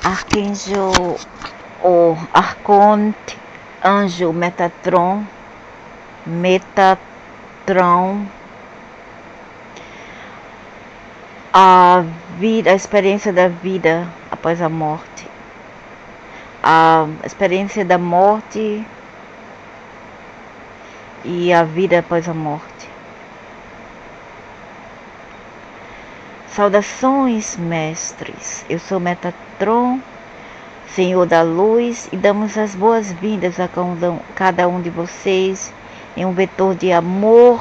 Arcanjo ou Arconte, Anjo Metatron, a vida, a experiência da vida após a morte, a experiência da morte e a vida após a morte. Saudações, mestres. Eu sou Metatron, Senhor da Luz, e damos as boas-vindas a cada um de vocês em um vetor de amor,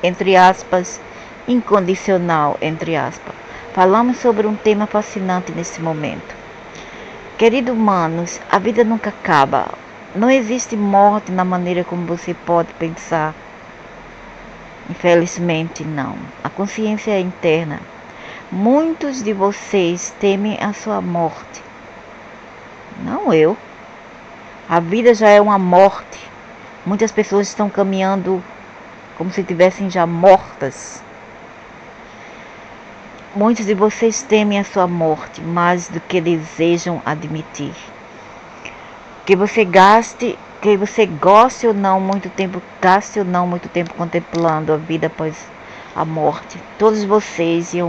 entre aspas, incondicional, entre aspas. Falamos sobre um tema fascinante nesse momento. Queridos humanos, a vida nunca acaba. Não existe morte na maneira como você pode pensar. Infelizmente, não. A consciência é interna. Muitos de vocês temem a sua morte. Não eu. A vida já é uma morte. Muitas pessoas estão caminhando como se estivessem já mortas. Muitos de vocês temem a sua morte mais do que desejam admitir. Que você goste ou não muito tempo, gaste ou não muito tempo contemplando a vida após a morte. Todos vocês, em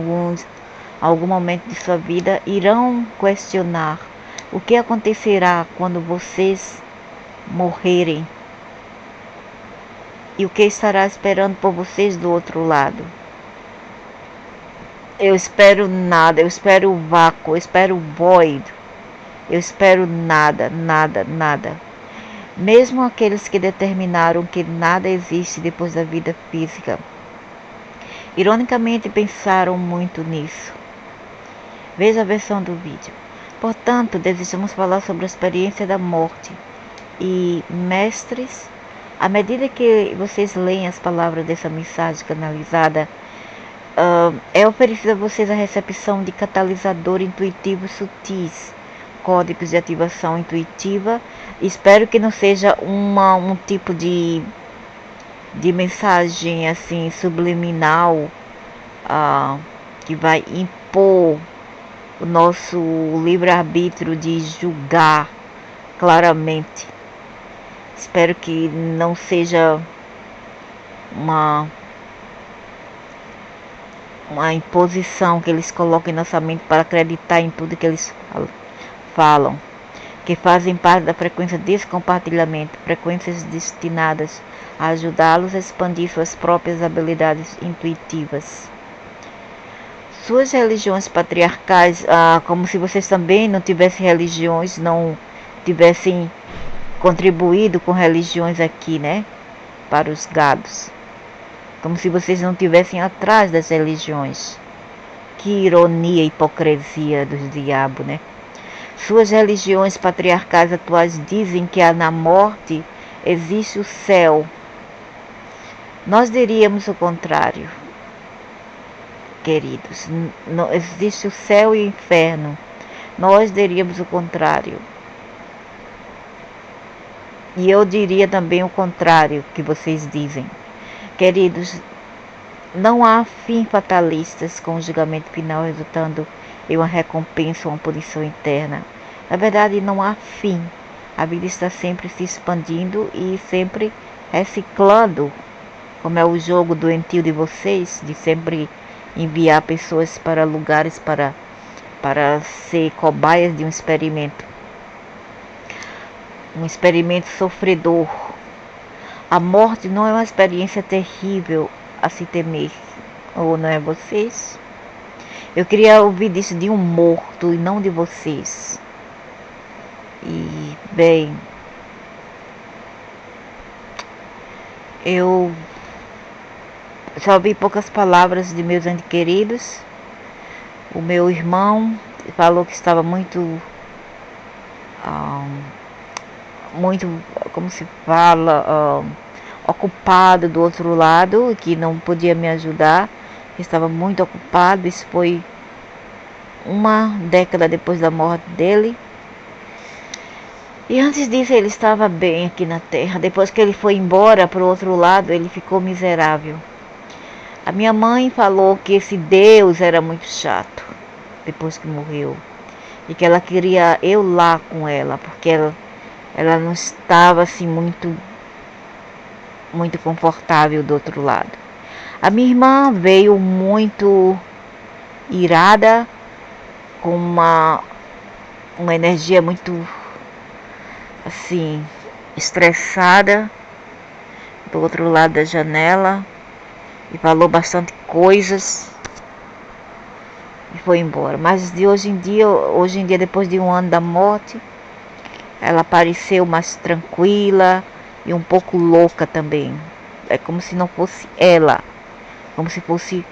algum momento de sua vida, irão questionar o que acontecerá quando vocês morrerem e o que estará esperando por vocês do outro lado. Eu espero nada, eu espero o vácuo, eu espero o void, eu espero nada, nada, nada. Mesmo aqueles que determinaram que nada existe depois da vida física, ironicamente pensaram muito nisso. Veja a versão do vídeo. Portanto, desejamos falar sobre a experiência da morte. E, mestres, à medida que vocês leem as palavras dessa mensagem canalizada, é oferecida a vocês a recepção de catalisadores intuitivos sutis, códigos de ativação intuitiva. Espero que não seja um tipo de mensagem assim subliminal que vai impor o nosso livre-arbítrio de julgar claramente. Espero que não seja uma imposição que eles colocam em nossa mente para acreditar em tudo que eles falam, que fazem parte da frequência desse compartilhamento, frequências destinadas a ajudá-los a expandir suas próprias habilidades intuitivas. Suas religiões patriarcais, como se vocês também não tivessem religiões, não tivessem contribuído com religiões aqui, né, para os gados. Como se vocês não estivessem atrás das religiões. Que ironia e hipocrisia dos diabos, né? Suas religiões patriarcais atuais dizem que na morte existe o céu. Nós diríamos o contrário, queridos. Não existe o céu e o inferno. Nós diríamos o contrário. E eu diria também o contrário que vocês dizem. Queridos, não há fim fatalistas com o julgamento final resultando em uma recompensa ou uma punição interna. Na verdade, não há fim. A vida está sempre se expandindo e sempre reciclando, como é o jogo doentio de vocês, de sempre enviar pessoas para lugares para ser cobaias de um experimento sofredor. A morte não é uma experiência terrível a se temer, ou não é vocês? Eu queria ouvir disso de um morto e não de vocês. E, bem, eu só ouvi poucas palavras de meus entes queridos. O meu irmão falou que estava muito, como se fala, ocupado do outro lado, que não podia me ajudar, estava muito ocupado. Isso foi uma década depois da morte dele. E antes disso ele estava bem aqui na Terra. Depois que ele foi embora para o outro lado, ele ficou miserável. A minha mãe falou que esse Deus era muito chato, depois que morreu. e que ela queria eu lá com ela, porque ela não estava assim muito confortável do outro lado. A minha irmã veio muito irada, com uma energia muito assim estressada do outro lado da janela e falou bastante coisas e foi embora. Mas de hoje em dia, depois de 1 ano da morte, ela apareceu mais tranquila e um pouco louca também. É como se não fosse ela, como se fosse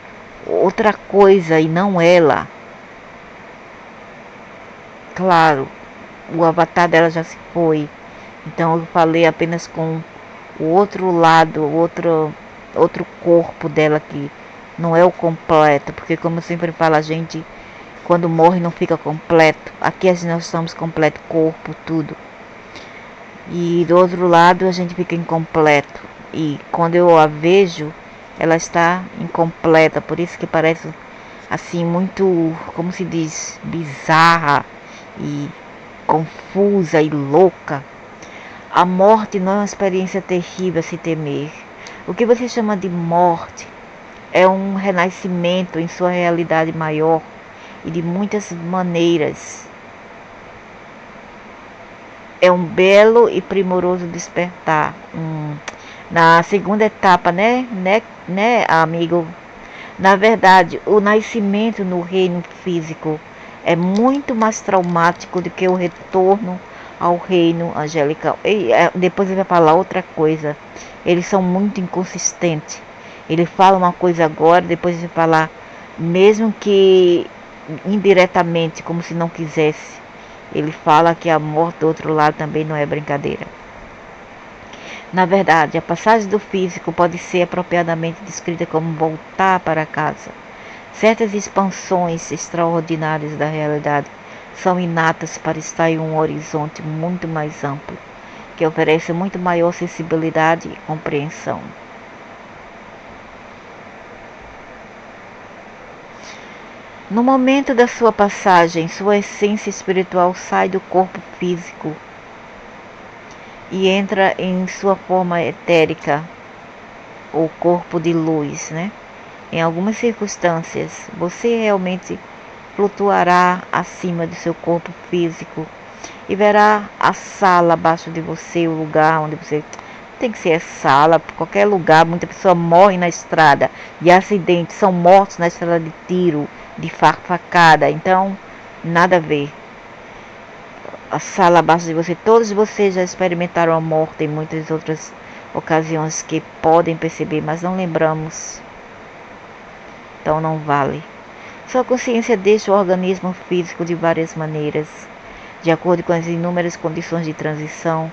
outra coisa e não ela. Claro, o avatar dela já se foi. Então eu falei apenas com o outro lado, outro corpo dela que não é o completo, porque como eu sempre falo, a gente quando morre não fica completo. Aqui nós estamos completo, corpo, tudo. E do outro lado a gente fica incompleto. E quando eu a vejo, ela está incompleta, por isso que parece assim muito, como se diz, bizarra e confusa e louca. A morte não é uma experiência terrível a se temer. O que você chama de morte é um renascimento em sua realidade maior e de muitas maneiras. É um belo e primoroso despertar. Na segunda etapa, né, amigo? Na verdade, o nascimento no reino físico é muito mais traumático do que o retorno ao reino angelical. E depois ele vai falar outra coisa. Eles são muito inconsistentes. Ele fala uma coisa agora, depois ele vai falar, mesmo que indiretamente, como se não quisesse. Ele fala que a morte do outro lado também não é brincadeira. Na verdade, a passagem do físico pode ser apropriadamente descrita como voltar para casa. Certas expansões extraordinárias da realidade são inatas para estar em um horizonte muito mais amplo, que oferece muito maior sensibilidade e compreensão. No momento da sua passagem, sua essência espiritual sai do corpo físico e entra em sua forma etérica, ou corpo de luz, né? Em algumas circunstâncias, você realmente flutuará acima do seu corpo físico e verá a sala abaixo de você, o lugar onde você tem que ser a sala, qualquer lugar. Muita pessoa morre na estrada de acidente, são mortos na estrada de tiro, de facada, então nada a ver. A sala abaixo de você, todos vocês já experimentaram a morte em muitas outras ocasiões que podem perceber, mas não lembramos, então não vale. Sua consciência deixa o organismo físico de várias maneiras, de acordo com as inúmeras condições de transição,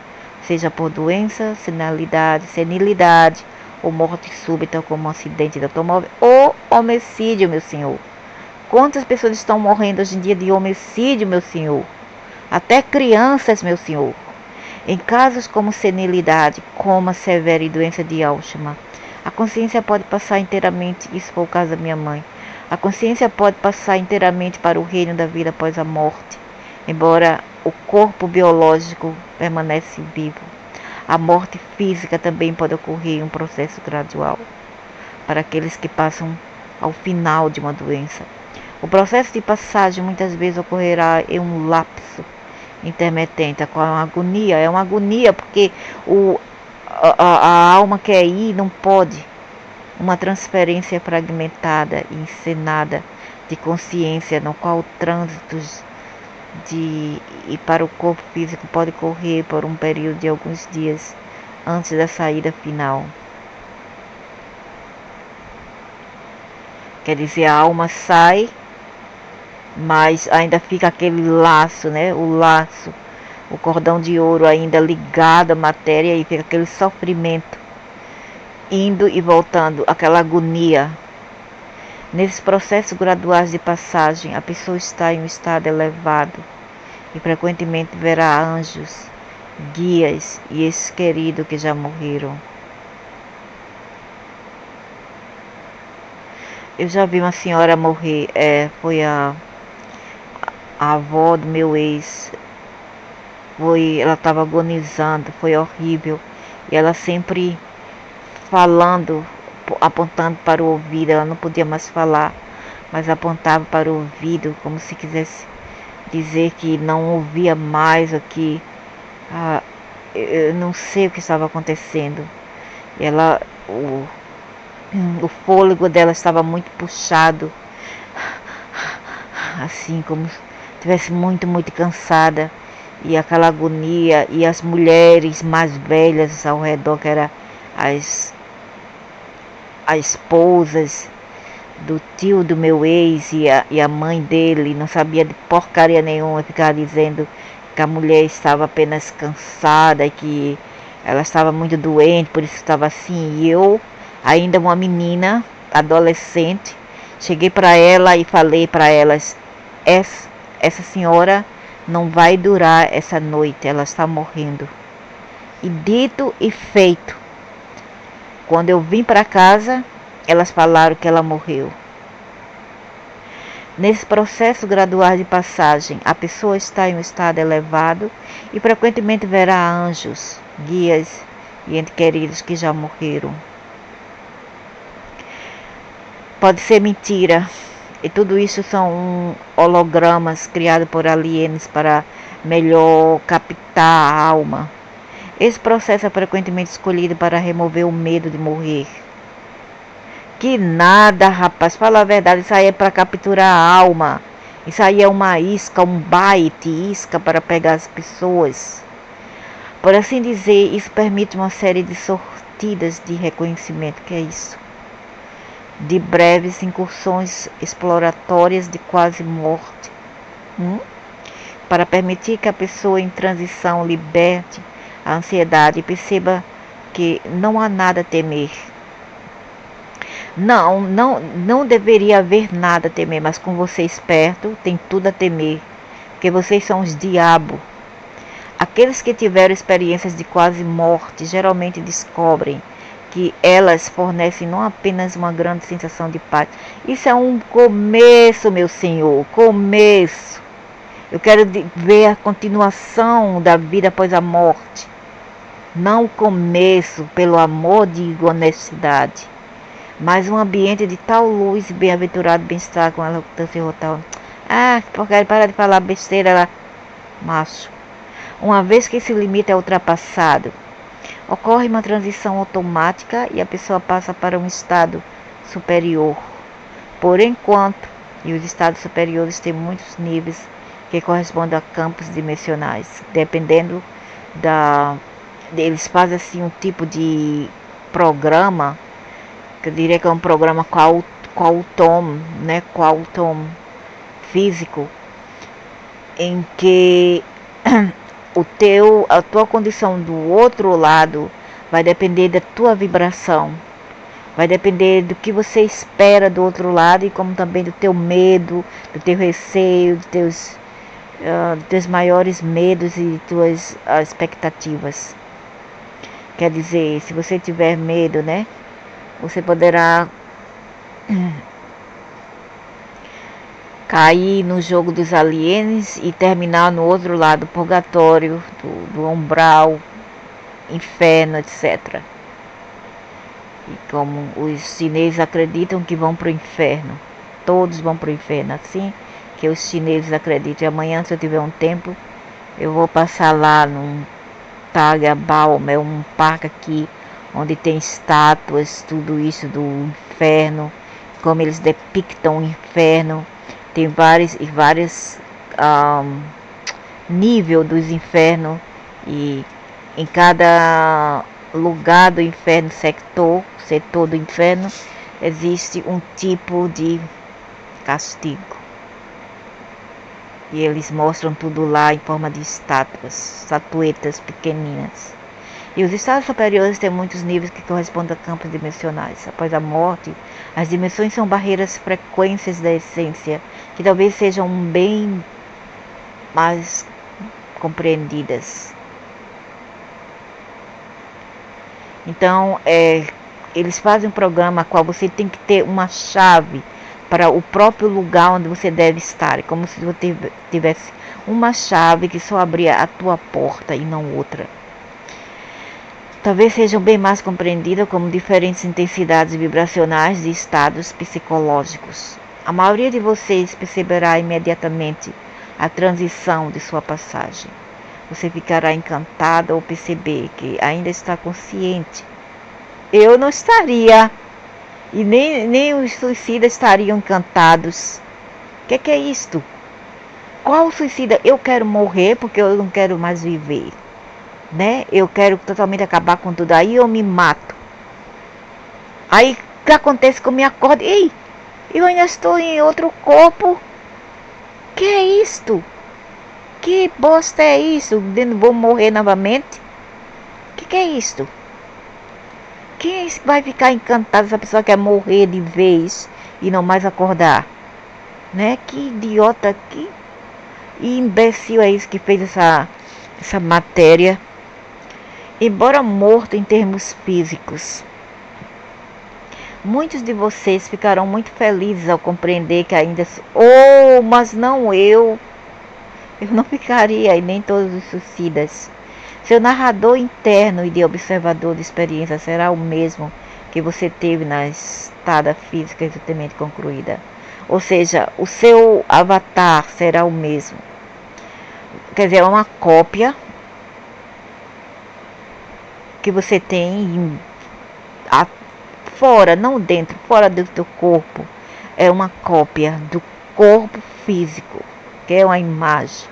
seja por doença, senilidade ou morte súbita como um acidente de automóvel ou homicídio, meu senhor. Quantas pessoas estão morrendo hoje em dia de homicídio, meu senhor? Até crianças, meu senhor. Em casos como senilidade, coma severo e doença de Alzheimer, a consciência pode passar inteiramente, isso foi o caso da minha mãe, a consciência pode passar inteiramente para o reino da vida após a morte, embora o corpo biológico permanece vivo. A morte física também pode ocorrer em um processo gradual, para aqueles que passam ao final de uma doença. O processo de passagem muitas vezes ocorrerá em um lapso intermitente, com a agonia. É uma agonia porque a alma quer ir, não pode. Uma transferência fragmentada e encenada de consciência, no qual o trânsito e para o corpo físico pode correr por um período de alguns dias antes da saída final. Quer dizer, a alma sai, mas ainda fica aquele laço, né? O laço, o cordão de ouro ainda ligado à matéria e fica aquele sofrimento, indo e voltando, aquela agonia. Nesses processos graduais de passagem, a pessoa está em um estado elevado e frequentemente verá anjos, guias e entes queridos que já morreram. Eu já vi uma senhora morrer, foi A avó do meu ex, ela estava agonizando, foi horrível. E ela sempre falando, apontando para o ouvido, ela não podia mais falar, mas apontava para o ouvido, como se quisesse dizer que não ouvia mais aqui. Eu não sei o que estava acontecendo. Ela, o fôlego dela estava muito puxado, assim como se estivesse muito cansada. E aquela agonia, e as mulheres mais velhas ao redor, que eram as esposas do tio do meu ex e a mãe dele, não sabia de porcaria nenhuma, ficava dizendo que a mulher estava apenas cansada e que ela estava muito doente, por isso estava assim. E eu, ainda uma menina, adolescente, cheguei para ela e falei para elas: essa senhora não vai durar essa noite, ela está morrendo. E dito e feito, quando eu vim para casa, elas falaram que ela morreu. Nesse processo gradual de passagem, a pessoa está em um estado elevado e frequentemente verá anjos, guias e entes queridos que já morreram. Pode ser mentira, e tudo isso são hologramas criados por alienígenas para melhor captar a alma. Esse processo é frequentemente escolhido para remover o medo de morrer. Que nada, rapaz, fala a verdade, isso aí é para capturar a alma. Isso aí é uma isca, um bait, isca para pegar as pessoas. Por assim dizer, isso permite uma série de sortidas de reconhecimento, que é isso? De breves incursões exploratórias de quase morte. Para permitir que a pessoa em transição liberte a ansiedade e perceba que não há nada a temer. Não deveria haver nada a temer, mas com vocês perto tem tudo a temer, porque vocês são os diabos. Aqueles que tiveram experiências de quase morte geralmente descobrem que elas fornecem não apenas uma grande sensação de paz. Isso é um começo, meu Senhor, começo. Eu quero ver a continuação da vida após a morte, não o começo, pelo amor de honestidade, mas um ambiente de tal luz e bem-aventurado bem-estar com ela rotal. Porcaria, para de falar besteira lá, macho. Uma vez que esse limite é ultrapassado, ocorre uma transição automática e a pessoa passa para um estado superior. Por enquanto, e os estados superiores têm muitos níveis que correspondem a campos dimensionais, dependendo eles fazem assim um tipo de programa, que eu diria que é um programa Quantum, né, Quantum físico, em que a tua condição do outro lado vai depender da tua vibração, vai depender do que você espera do outro lado e como também do teu medo, do teu receio, dos teus maiores medos e tuas expectativas. Quer dizer, se você tiver medo, né, você poderá cair no jogo dos aliens e terminar no outro lado, purgatório, do umbral, inferno, etc. E como os chineses acreditam que vão para o inferno, todos vão para o inferno, assim que os chineses acreditam. E amanhã, se eu tiver um tempo, eu vou passar lá num Tagabaum, é um parque aqui onde tem estátuas, tudo isso do inferno, como eles depictam o inferno. Tem vários níveis dos infernos, e em cada lugar do inferno, setor do inferno, existe um tipo de castigo. E eles mostram tudo lá em forma de estatuetas pequeninas. E os estados superiores têm muitos níveis que correspondem a campos dimensionais. Após a morte, as dimensões são barreiras frequências da essência, que talvez sejam bem mais compreendidas. Então, eles fazem um programa qual você tem que ter uma chave para o próprio lugar onde você deve estar. É como se você tivesse uma chave que só abria a tua porta e não outra. Talvez sejam bem mais compreendidas como diferentes intensidades vibracionais de estados psicológicos. A maioria de vocês perceberá imediatamente a transição de sua passagem. Você ficará encantada ao perceber que ainda está consciente. Eu não estaria, e nem os suicidas estariam encantados. O que é isto? Qual suicida? Eu quero morrer porque eu não quero mais viver, né? Eu quero totalmente acabar com tudo. Aí eu me mato. Aí o que acontece que eu me acordo? Ei, eu ainda estou em outro corpo. Que é isto? Que bosta é isso? Vou morrer novamente? Que é isto? Quem vai ficar encantado se a pessoa quer morrer de vez e não mais acordar? Né? Que idiota, que imbecil é isso que fez essa matéria? Embora morto em termos físicos, muitos de vocês ficarão muito felizes ao compreender que ainda... Oh, mas não eu. Eu não ficaria, e nem todos os suicidas. Seu narrador interno e de observador de experiência será o mesmo que você teve na estada física recentemente concluída. Ou seja, o seu avatar será o mesmo. Quer dizer, é uma cópia que você tem fora, não dentro, fora do teu corpo. É uma cópia do corpo físico, que é uma imagem.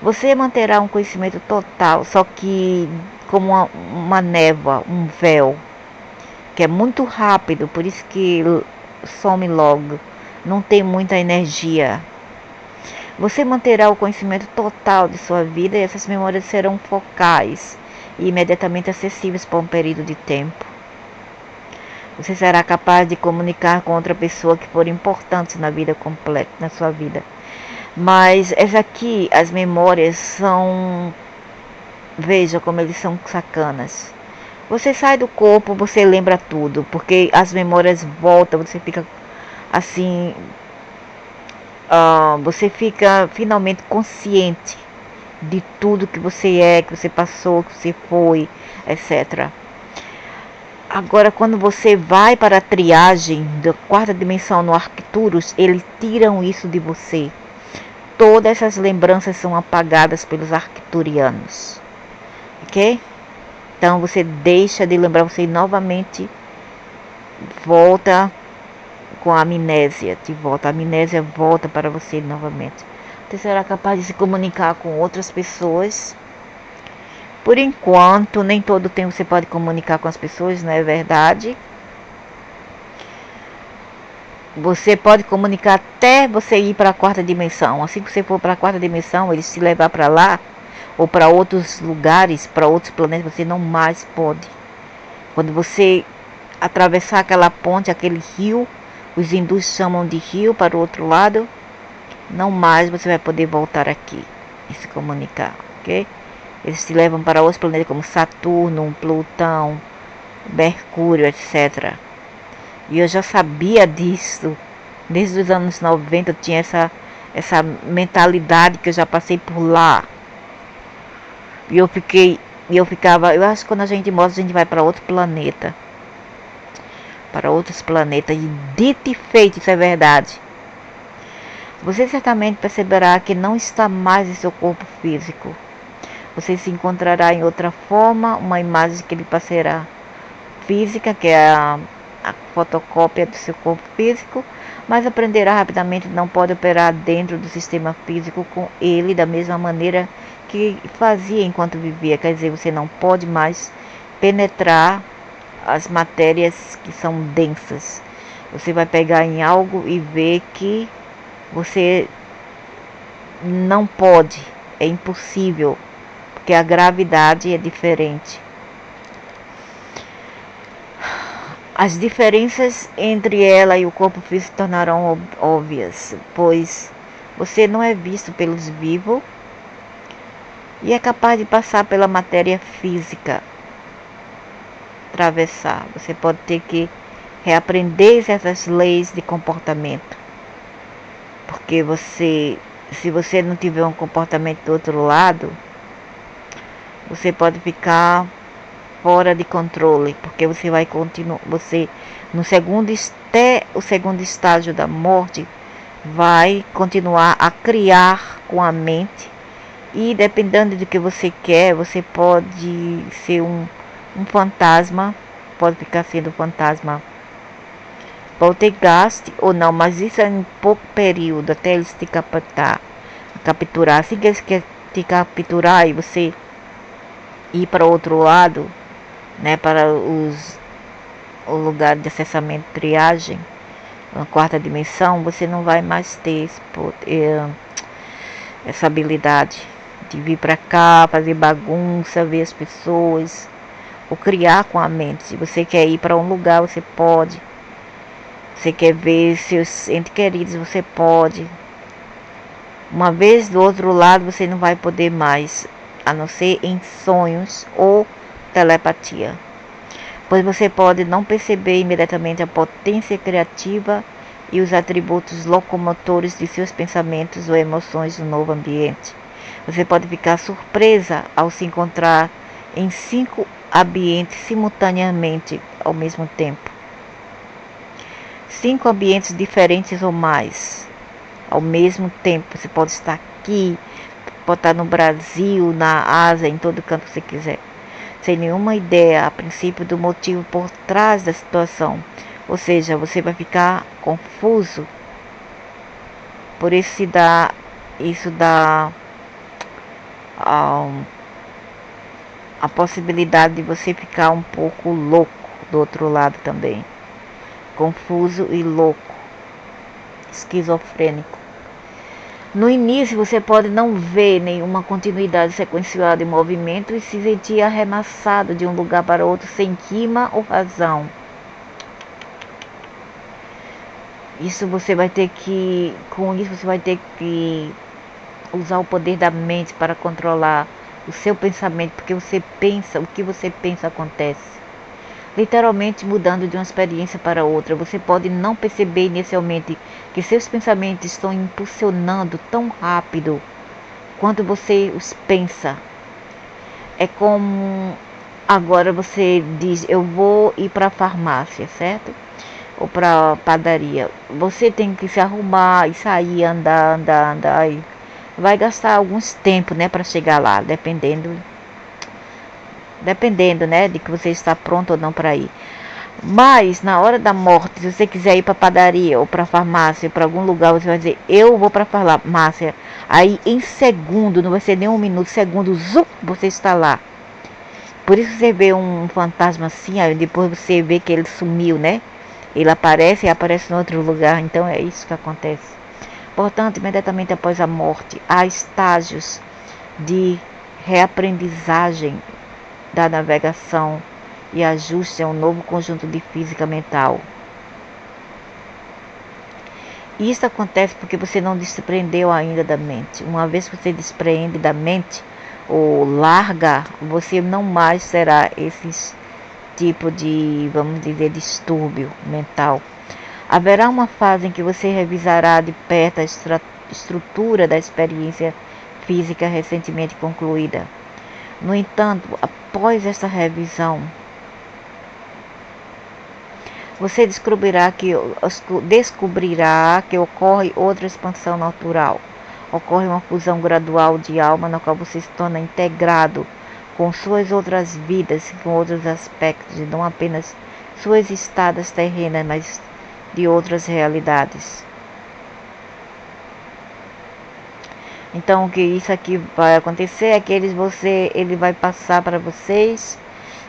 Você manterá um conhecimento total, só que como uma névoa, um véu, que é muito rápido, por isso que some logo, não tem muita energia. Você manterá o conhecimento total de sua vida e essas memórias serão focais e imediatamente acessíveis por um período de tempo. Você será capaz de comunicar com outra pessoa que for importante na vida completa, na sua vida. Mas essa aqui, as memórias são... Veja como eles são sacanas. Você sai do corpo, você lembra tudo, porque as memórias voltam, você fica assim... você fica finalmente consciente de tudo que você é, que você passou, que você foi, etc. Agora, quando você vai para a triagem da quarta dimensão no Arcturus, eles tiram isso de você. Todas essas lembranças são apagadas pelos arcturianos. Ok? Então você deixa de lembrar, você novamente volta com a amnésia. A amnésia volta para você novamente. Você será capaz de se comunicar com outras pessoas. Por enquanto, nem todo tempo você pode comunicar com as pessoas, não é verdade? Você pode comunicar até você ir para a quarta dimensão. Assim que você for para a quarta dimensão, eles te levar para lá, ou para outros lugares, para outros planetas, você não mais pode. Quando você atravessar aquela ponte, aquele rio, os hindus chamam de rio para o outro lado, não mais você vai poder voltar aqui e se comunicar, ok? Eles te levam para outros planetas como Saturno, Plutão, Mercúrio, etc. E eu já sabia disso. Desde os anos 90 eu tinha essa mentalidade que eu já passei por lá. E eu acho que quando a gente morre, a gente vai para outro planeta. Para outros planetas. E dito e feito, isso é verdade. Você certamente perceberá que não está mais em seu corpo físico. Você se encontrará em outra forma, uma imagem que lhe passará física, que é a fotocópia do seu corpo físico, mas aprenderá rapidamente que não pode operar dentro do sistema físico com ele da mesma maneira que fazia enquanto vivia. Quer dizer, você não pode mais penetrar as matérias que são densas. Você vai pegar em algo e ver que você não pode, é impossível, porque a gravidade é diferente. As diferenças entre ela e o corpo físico se tornarão óbvias, pois você não é visto pelos vivos e é capaz de passar pela matéria física, atravessar. Você pode ter que reaprender essas leis de comportamento. Porque se você não tiver um comportamento do outro lado, você pode ficar fora de controle, porque você vai continuar, no até o segundo estágio da morte, vai continuar a criar com a mente, e dependendo do que você quer, você pode ser um fantasma, pode ficar sendo fantasma poltergeist ou não, mas isso é em pouco período, até eles te capturar. Assim que eles querem te capturar e você ir para outro lado, né, para o lugar de acessamento, triagem, na quarta dimensão, você não vai mais ter essa habilidade de vir para cá, fazer bagunça, ver as pessoas, ou criar com a mente. Se você quer ir para um lugar, você pode. Você quer ver seus entes queridos, você pode. Uma vez do outro lado, você não vai poder mais, a não ser em sonhos ou telepatia. Pois você pode não perceber imediatamente a potência criativa e os atributos locomotores de seus pensamentos ou emoções no novo ambiente. Você pode ficar surpresa ao se encontrar em 5 ambientes simultaneamente ao mesmo tempo. 5 ambientes diferentes ou mais ao mesmo tempo. Você pode estar aqui, pode estar no Brasil, na Ásia, em todo canto que você quiser, sem nenhuma ideia a princípio do motivo por trás da situação. Ou seja, você vai ficar confuso. Por isso dá a possibilidade de você ficar um pouco louco do outro lado também. Confuso e louco, esquizofrênico. No início você pode não ver nenhuma continuidade sequencial de movimento e se sentir arremessado de um lugar para outro sem rima ou razão. Com isso você vai ter que usar o poder da mente para controlar o seu pensamento, porque você pensa, o que você pensa acontece. Literalmente mudando de uma experiência para outra. Você pode não perceber inicialmente que seus pensamentos estão impulsionando tão rápido quanto você os pensa. É como agora você diz, eu vou ir para a farmácia, certo? Ou para a padaria. Você tem que se arrumar e sair, andar. E vai gastar alguns tempos, né, para chegar lá, dependendo, né, de que você está pronto ou não para ir. Mas na hora da morte, se você quiser ir para a padaria ou para a farmácia, para algum lugar, você vai dizer, eu vou para a farmácia. Aí em segundo, não vai ser nem um minuto, segundo, zup, você está lá. Por isso você vê um fantasma assim, aí depois você vê que ele sumiu, né? Ele aparece e aparece em outro lugar. Então é isso que acontece. Portanto, imediatamente após a morte, há estágios de reaprendizagem da navegação e ajuste a um novo conjunto de física mental. Isso acontece porque você não desprendeu ainda da mente. Uma vez que você desprende da mente ou larga, você não mais será esse tipo de, vamos dizer, distúrbio mental. Haverá uma fase em que você revisará de perto a estrutura da experiência física recentemente concluída. No entanto, após essa revisão, você descobrirá que ocorre outra expansão natural. Ocorre uma fusão gradual de alma, na qual você se torna integrado com suas outras vidas, com outros aspectos, e não apenas suas estadas terrenas, mas de outras realidades. Então, o que isso aqui vai acontecer é que ele vai passar para vocês.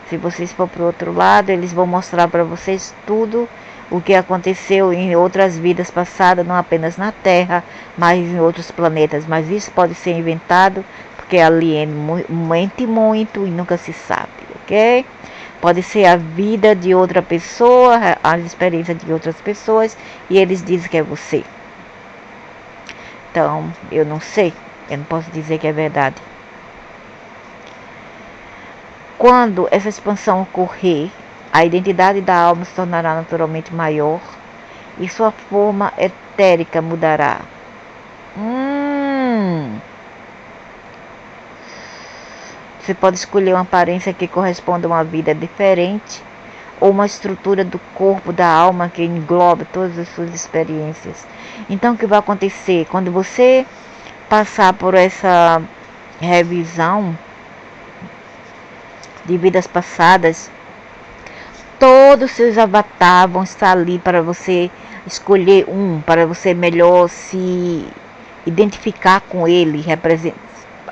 Se vocês for para o outro lado, eles vão mostrar para vocês tudo o que aconteceu em outras vidas passadas, não apenas na Terra, mas em outros planetas. Mas isso pode ser inventado, porque alien mente muito e nunca se sabe, ok? Pode ser a vida de outra pessoa, as experiências de outras pessoas, e eles dizem que é você. Então, eu não sei, eu não posso dizer que é verdade. Quando essa expansão ocorrer, a identidade da alma se tornará naturalmente maior e sua forma etérica mudará. Você pode escolher uma aparência que corresponda a uma vida diferente ou uma estrutura do corpo, da alma que engloba todas as suas experiências. Então, o que vai acontecer? Quando você passar por essa revisão de vidas passadas, todos os seus avatares vão estar ali para você escolher para você melhor se identificar com ele,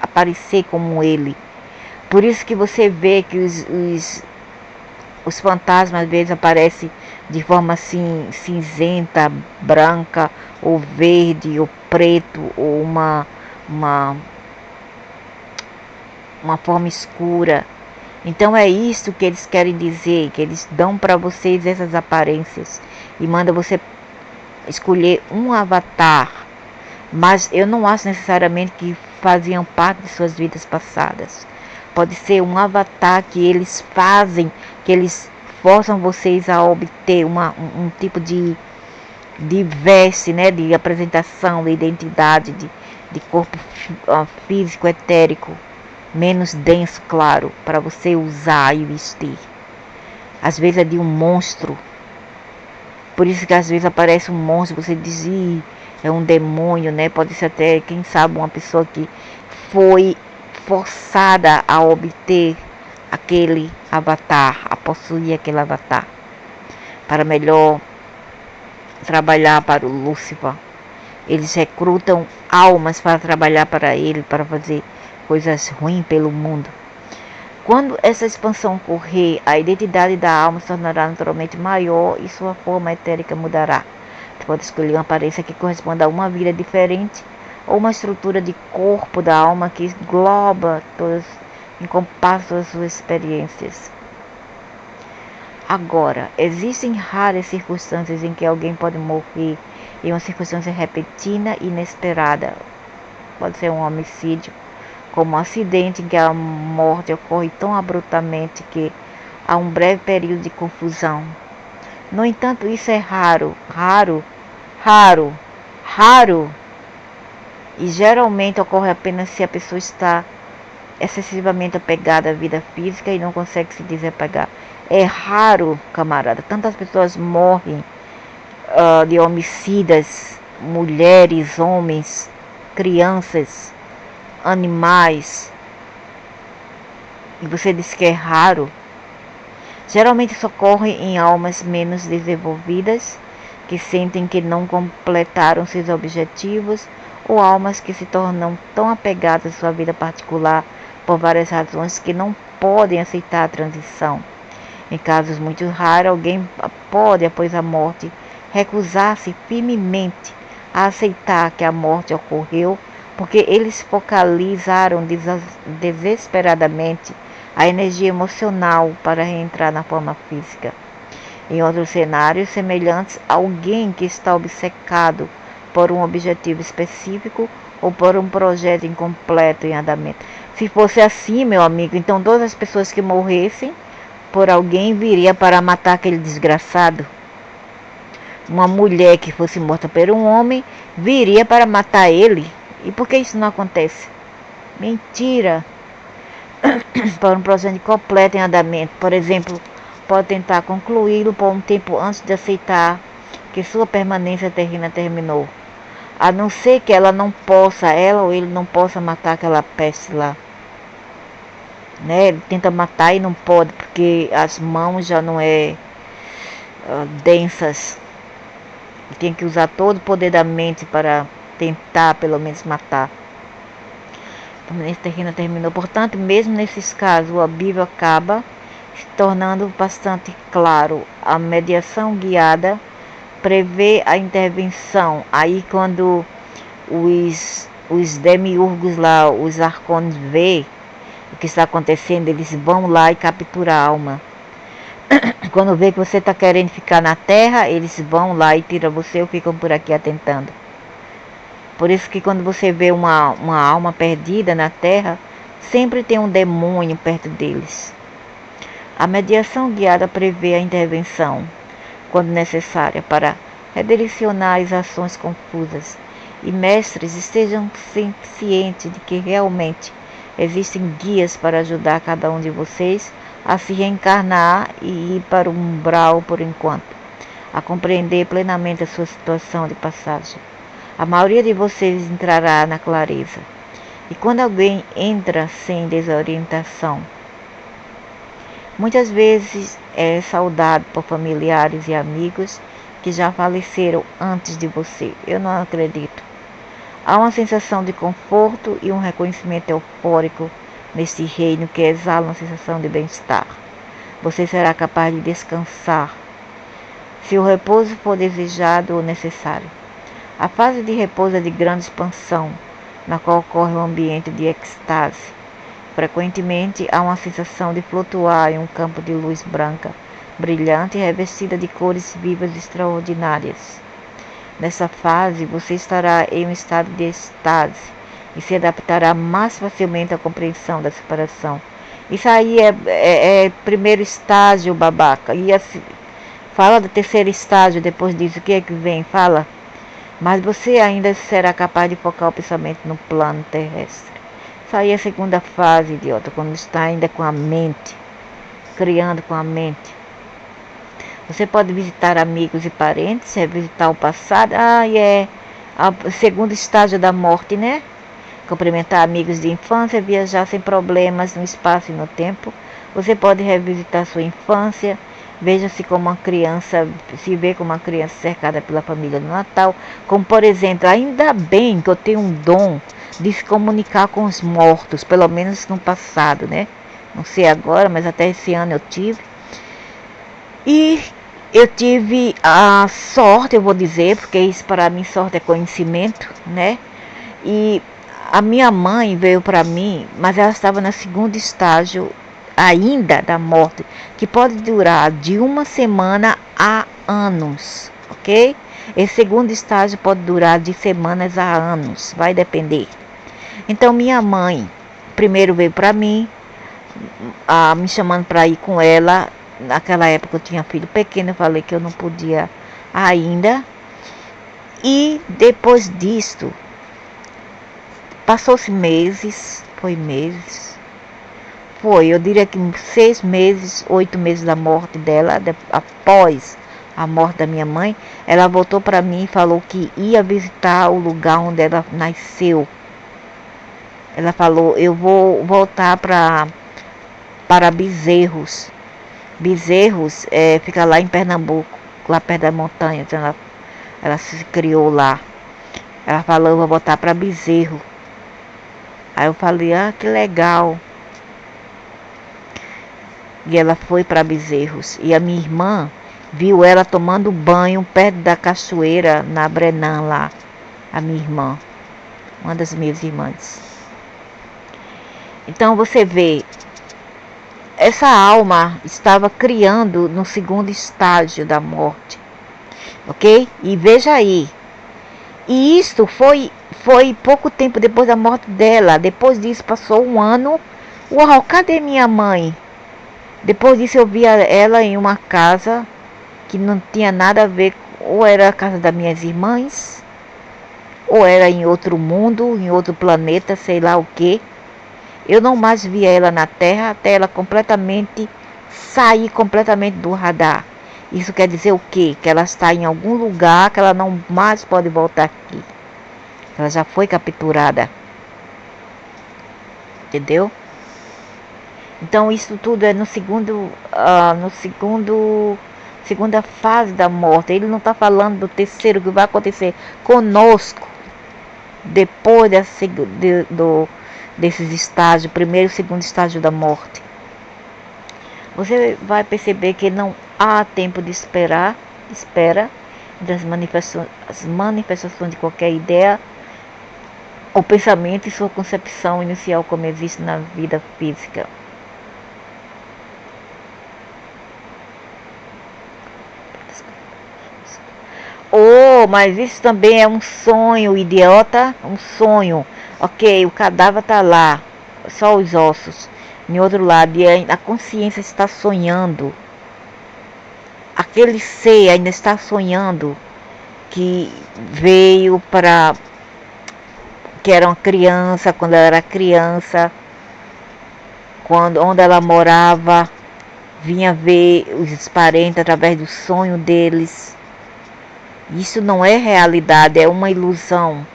aparecer como ele. Por isso que você vê que os fantasmas às vezes aparecem de forma assim, cinzenta, branca, ou verde, ou preto, ou uma forma escura. Então é isso que eles querem dizer, que eles dão para vocês essas aparências e mandam você escolher um avatar. Mas eu não acho necessariamente que faziam parte de suas vidas passadas. Pode ser um avatar que eles fazem, que eles forçam vocês a obter um tipo de veste, né, de apresentação, de identidade, de corpo físico, etérico, menos denso, claro, para você usar e vestir. Às vezes é de um monstro. Por isso que às vezes aparece um monstro, você diz, é um demônio, né? Pode ser até, quem sabe, uma pessoa que foi forçada a obter aquele avatar, a possuir aquele avatar, para melhor trabalhar para o Lúcifer. Eles recrutam almas para trabalhar para ele, para fazer coisas ruins pelo mundo. Quando essa expansão ocorrer, a identidade da alma se tornará naturalmente maior e sua forma etérica mudará. Você pode escolher uma aparência que corresponda a uma vida diferente ou uma estrutura de corpo da alma que engloba encompassa todas as suas experiências. Agora, existem raras circunstâncias em que alguém pode morrer em uma circunstância repentina e inesperada. Pode ser um homicídio, como um acidente em que a morte ocorre tão abruptamente que há um breve período de confusão. No entanto, isso é raro, e geralmente ocorre apenas se a pessoa está excessivamente apegada à vida física e não consegue se desapegar. É raro, camarada. Tantas pessoas morrem de homicidas, mulheres, homens, crianças, animais. E você diz que é raro. Geralmente isso ocorre em almas menos desenvolvidas, que sentem que não completaram seus objetivos, ou almas que se tornam tão apegadas à sua vida particular por várias razões que não podem aceitar a transição. Em casos muito raros, alguém pode, após a morte, recusar-se firmemente a aceitar que a morte ocorreu, porque eles focalizaram desesperadamente a energia emocional para reentrar na forma física. Em outros cenários semelhantes, alguém que está obcecado por um objetivo específico ou por um projeto incompleto em andamento. Se fosse assim, meu amigo, então todas as pessoas que morressem por alguém viria para matar aquele desgraçado. Uma mulher que fosse morta por um homem viria para matar ele. E por que isso não acontece? Mentira! Por um projeto completo em andamento. Por exemplo, pode tentar concluí-lo por um tempo antes de aceitar que sua permanência terrena terminou. A não ser que ela ou ele não possa matar aquela peste lá. Né? Ele tenta matar e não pode, porque as mãos já não é densas. Ele tem que usar todo o poder da mente para tentar pelo menos matar. A permanência terrena terminou. Portanto, mesmo nesses casos, a Bíblia acaba se tornando bastante claro. A mediação guiada prevê a intervenção. Aí quando os demiurgos lá, os arcones vê o que está acontecendo, eles vão lá e capturam a alma. Quando vê que você está querendo ficar na terra, eles vão lá e tiram você ou ficam por aqui atentando. Por isso que quando você vê uma alma perdida na terra, sempre tem um demônio perto deles. A mediação guiada prevê a intervenção, quando necessária, para redirecionar as ações confusas. E mestres, estejam cientes de que realmente existem guias para ajudar cada um de vocês a se reencarnar e ir para o umbral por enquanto, a compreender plenamente a sua situação de passagem. A maioria de vocês entrará na clareza. E quando alguém entra sem desorientação, muitas vezes é saudado por familiares e amigos que já faleceram antes de você. Eu não acredito. Há uma sensação de conforto e um reconhecimento eufórico neste reino que exala uma sensação de bem-estar. Você será capaz de descansar, se o repouso for desejado ou necessário. A fase de repouso é de grande expansão, na qual ocorre um ambiente de êxtase. Frequentemente há uma sensação de flutuar em um campo de luz branca, brilhante e revestida de cores vivas extraordinárias. Nessa fase, você estará em um estado de êxtase e se adaptará mais facilmente à compreensão da separação. Isso aí é primeiro estágio, babaca. E assim, fala do terceiro estágio, depois disso, o que é que vem? Fala. Mas você ainda será capaz de focar o pensamento no plano terrestre. Isso aí é a segunda fase, idiota, quando está ainda com a mente, criando com a mente. Você pode visitar amigos e parentes, revisitar o passado. O segundo estágio da morte, né? Cumprimentar amigos de infância, viajar sem problemas no espaço e no tempo. Você pode revisitar sua infância. Veja-se como uma criança, se vê como uma criança cercada pela família no Natal. Como, por exemplo, ainda bem que eu tenho um dom de se comunicar com os mortos, pelo menos no passado, né? Não sei agora, mas até esse ano eu tive. E eu tive a sorte, eu vou dizer, porque isso para mim sorte é conhecimento, né? E a minha mãe veio para mim, mas ela estava no segundo estágio ainda da morte, que pode durar de uma semana a anos, ok? Esse segundo estágio pode durar de semanas a anos, vai depender. Então minha mãe primeiro veio para mim, me chamando para ir com ela. Naquela época eu tinha filho pequeno, eu falei que eu não podia ainda. E depois disto, passou-se meses, eu diria que 6 meses, 8 meses da morte dela, após a morte da minha mãe, ela voltou para mim e falou que ia visitar o lugar onde ela nasceu. Ela falou, eu vou voltar para Bezerros. Bezerros fica lá em Pernambuco, lá perto da montanha, então ela se criou lá. Ela falou, eu vou voltar para Bezerro. Aí eu falei, que legal. E ela foi para Bezerros. E a minha irmã viu ela tomando banho perto da cachoeira, na Brenan lá. A minha irmã, uma das minhas irmãs. Então você vê, essa alma estava criando no segundo estágio da morte, ok? E veja aí, e isto foi pouco tempo depois da morte dela. Depois disso passou um ano. Uau, cadê minha mãe? Depois disso eu via ela em uma casa que não tinha nada a ver, ou era a casa das minhas irmãs, ou era em outro mundo, em outro planeta, sei lá o que. Eu não mais via ela na Terra até ela sair completamente do radar. Isso quer dizer o quê? Que ela está em algum lugar que ela não mais pode voltar aqui. Ela já foi capturada. Entendeu? Então isso tudo é segunda fase da morte. Ele não está falando do terceiro que vai acontecer conosco depois desses estágios, primeiro e segundo estágio da morte. Você vai perceber que não há tempo de espera das manifestações de qualquer ideia ou pensamento e sua concepção inicial como existe na vida física. Mas isso também é um sonho, idiota, um sonho. Ok, o cadáver está lá, só os ossos. em outro lado, e a consciência está sonhando. Aquele ser ainda está sonhando que veio para... que era uma criança, quando ela era criança, onde ela morava, vinha ver os parentes através do sonho deles. Isso não é realidade, é uma ilusão.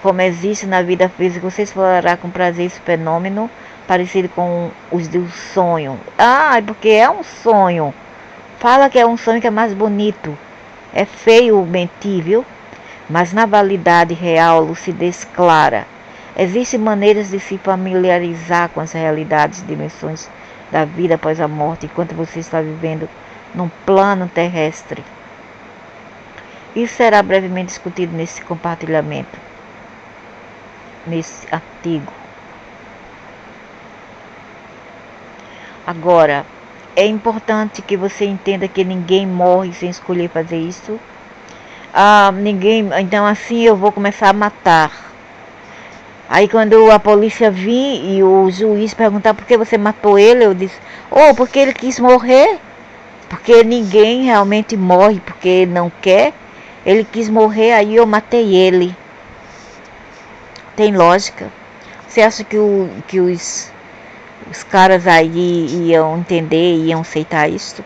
Como existe na vida física, você explorará com prazer esse fenômeno parecido com os do sonho. Ah, porque é um sonho. Fala que é um sonho que é mais bonito. É feio mentir, viu? Mas na validade real, lucidez clara. Existem maneiras de se familiarizar com as realidades e dimensões da vida após a morte, enquanto você está vivendo num plano terrestre. Isso será brevemente discutido nesse compartilhamento, nesse artigo. Agora, é importante que você entenda que ninguém morre sem escolher fazer isso. Então assim eu vou começar a matar. Aí quando a polícia vir e o juiz perguntar por que você matou ele, eu disse, porque ele quis morrer. Porque ninguém realmente morre porque não quer. Ele quis morrer, aí eu matei ele. Tem lógica? Você acha que os caras aí iam entender, iam aceitar isso?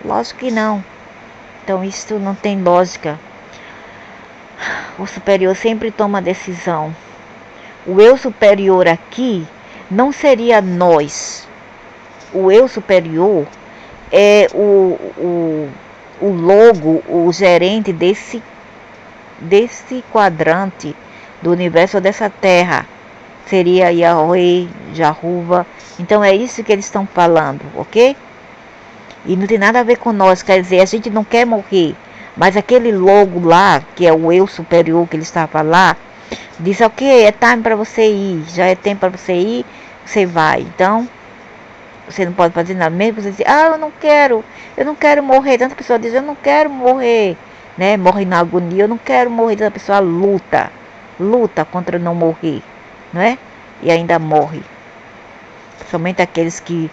Lógico que não. Então isso não tem lógica. O superior sempre toma decisão. O eu superior aqui não seria nós. O eu superior é o logo, o gerente desse quadrante do universo, dessa terra. Seria Yahweh, Jahuva. Então é isso que eles estão falando, ok? E não tem nada a ver com nós, quer dizer, a gente não quer morrer. Mas aquele logo lá, que é o eu superior que ele estava lá, diz, ok, é time para você ir, já é tempo para você ir, você vai. Então, você não pode fazer nada, mesmo você dizer, eu não quero morrer. Tanta pessoa diz, eu não quero morrer, né? Morre na agonia, eu não quero morrer. Tanta pessoa luta contra não morrer, não é? E ainda morre. Somente aqueles que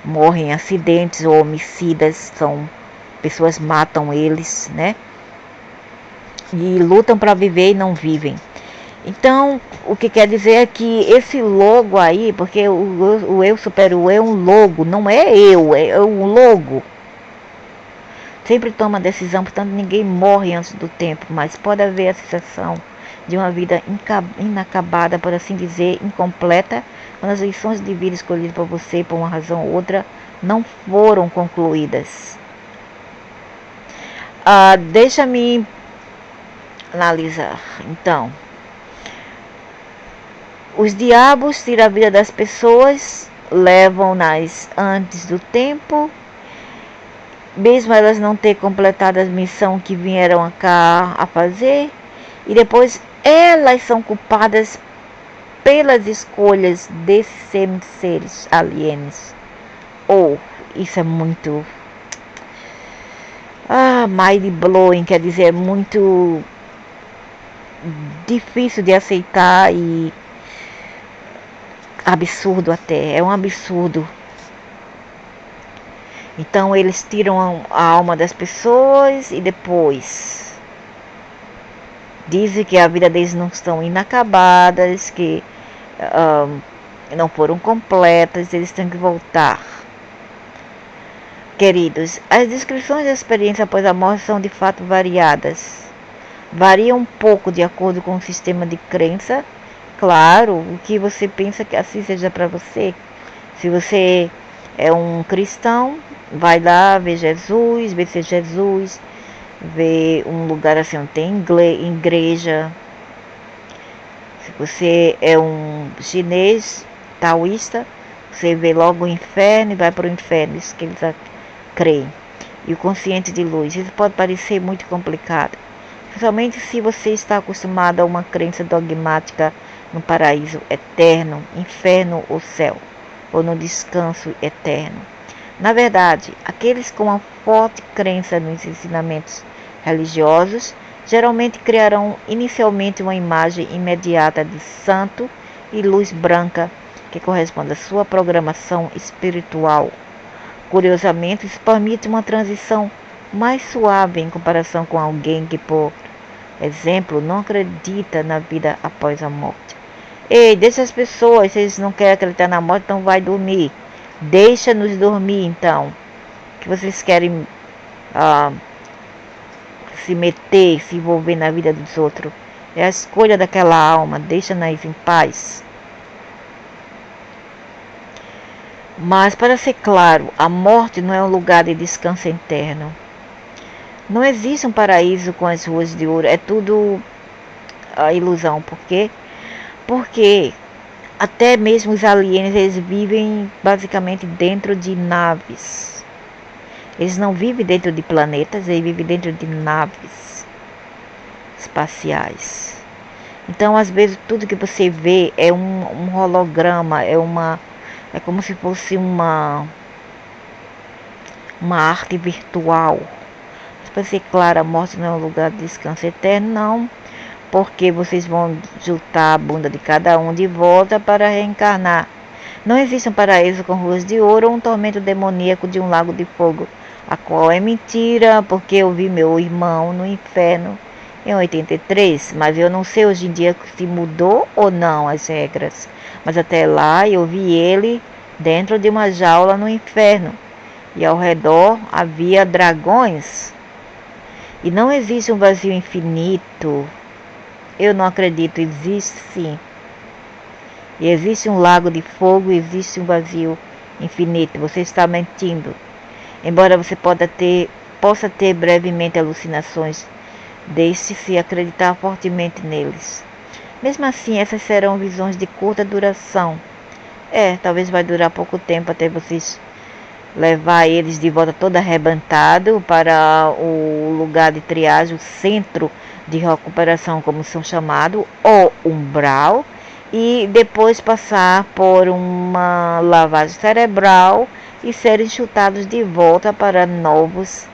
morrem em acidentes ou homicidas, pessoas matam eles, né? E lutam para viver e não vivem. Então, o que quer dizer é que esse logo aí, porque o eu superior é um logo, não é eu, é um logo. Sempre toma decisão, portanto ninguém morre antes do tempo, mas pode haver a sensação de uma vida inacabada, por assim dizer, incompleta, quando as lições de vida escolhidas por você, por uma razão ou outra, não foram concluídas. Deixa-me analisar, então. Os diabos tiram a vida das pessoas, levam-nas antes do tempo, mesmo elas não ter completado a missão que vieram cá a fazer, e depois elas são culpadas pelas escolhas desses seres alienes. Isso é muito mind-blowing, quer dizer, é muito difícil de aceitar e absurdo até, é um absurdo. Então eles tiram a alma das pessoas e depois dizem que a vida deles não estão inacabadas, que não foram completas, eles têm que voltar. Queridos, as descrições da experiência após a morte são de fato variadas. Variam um pouco de acordo com o sistema de crença. Claro, o que você pensa que assim seja para você. Se você é um cristão, vai lá ver Jesus, vê se Jesus, vê um lugar assim onde tem igreja. Se você é um chinês, taoísta, você vê logo o inferno e vai para o inferno, isso que eles creem. E o consciente de luz, isso pode parecer muito complicado, principalmente se você está acostumado a uma crença dogmática no paraíso eterno, inferno ou céu, ou no descanso eterno. Na verdade, aqueles com uma forte crença nos ensinamentos religiosos geralmente criarão inicialmente uma imagem imediata de santo e luz branca que corresponde à sua programação espiritual. Curiosamente, isso permite uma transição mais suave em comparação com alguém que, por exemplo, não acredita na vida após a morte. Ei, deixa as pessoas, se eles não querem acreditar na morte, então vai dormir. Deixa-nos dormir, então. Que vocês querem se meter, se envolver na vida dos outros. É a escolha daquela alma, deixa-nas em paz. Mas, para ser claro, a morte não é um lugar de descanso eterno. Não existe um paraíso com as ruas de ouro, é tudo a ilusão. Por quê? Porque até mesmo os alienígenas, eles vivem basicamente dentro de naves. Eles não vivem dentro de planetas, eles vivem dentro de naves espaciais. Então, às vezes, tudo que você vê é um holograma, é como se fosse uma arte virtual. Para ser claro, a morte não é um lugar de descanso eterno, não, porque vocês vão juntar a bunda de cada um de volta para reencarnar. Não existe um paraíso com ruas de ouro ou um tormento demoníaco de um lago de fogo, a qual é mentira, porque eu vi meu irmão no inferno em 83, mas eu não sei hoje em dia se mudou ou não as regras. Mas até lá eu vi ele dentro de uma jaula no inferno, e ao redor havia dragões. E não existe um vazio infinito. Eu não acredito, existe sim. E existe um lago de fogo, existe um vazio infinito. Você está mentindo. Embora você possa ter brevemente alucinações, deixe-se acreditar fortemente neles. Mesmo assim, essas serão visões de curta duração. Talvez vai durar pouco tempo até vocês levar eles de volta todo arrebentado para o lugar de triagem, o centro de recuperação, como são chamados, ou umbral, e depois passar por uma lavagem cerebral e serem chutados de volta para novos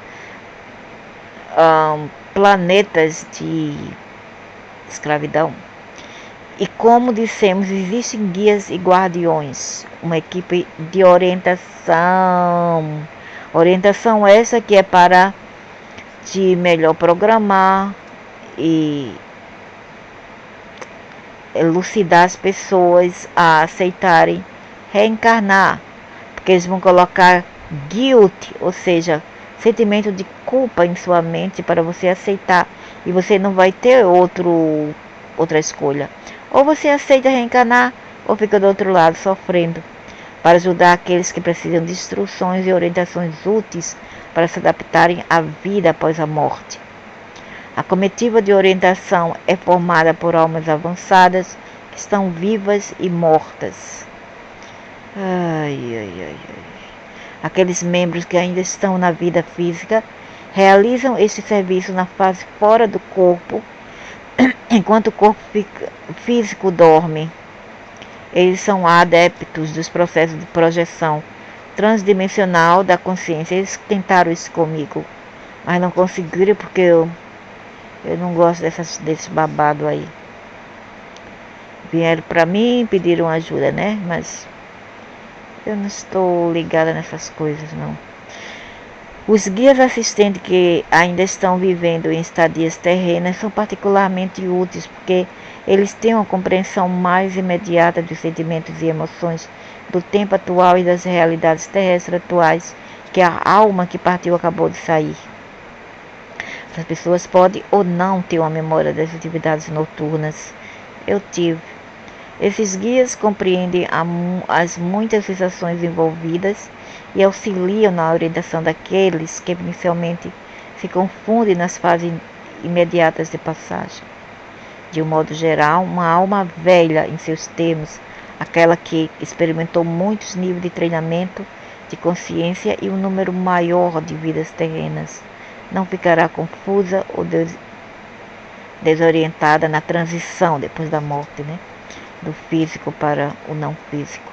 planetas de escravidão. E como dissemos, existem guias e guardiões, uma equipe de orientação. Orientação essa que é para te melhor programar e elucidar as pessoas a aceitarem reencarnar. Porque eles vão colocar guilt, ou seja, sentimento de culpa em sua mente para você aceitar. E você não vai ter outra escolha. Ou você aceita reencarnar, ou fica do outro lado sofrendo, para ajudar aqueles que precisam de instruções e orientações úteis para se adaptarem à vida após a morte. A comitiva de orientação é formada por almas avançadas que estão vivas e mortas. Aqueles membros que ainda estão na vida física realizam este serviço na fase fora do corpo, enquanto o corpo físico dorme. Eles são adeptos dos processos de projeção transdimensional da consciência. Eles tentaram isso comigo, mas não conseguiram, porque eu não gosto desse babado aí. Vieram para mim, pediram ajuda, né? Mas eu não estou ligada nessas coisas, não. Os guias assistentes que ainda estão vivendo em estadias terrenas são particularmente úteis, porque eles têm uma compreensão mais imediata dos sentimentos e emoções do tempo atual e das realidades terrestres atuais que a alma que partiu acabou de sair. As pessoas podem ou não ter uma memória das atividades noturnas. Eu tive. Esses guias compreendem as muitas sensações envolvidas e auxiliam na orientação daqueles que inicialmente se confundem nas fases imediatas de passagem. De um modo geral, uma alma velha em seus termos, aquela que experimentou muitos níveis de treinamento, de consciência e um número maior de vidas terrenas, não ficará confusa ou desorientada na transição depois da morte, né? Do físico para o não físico.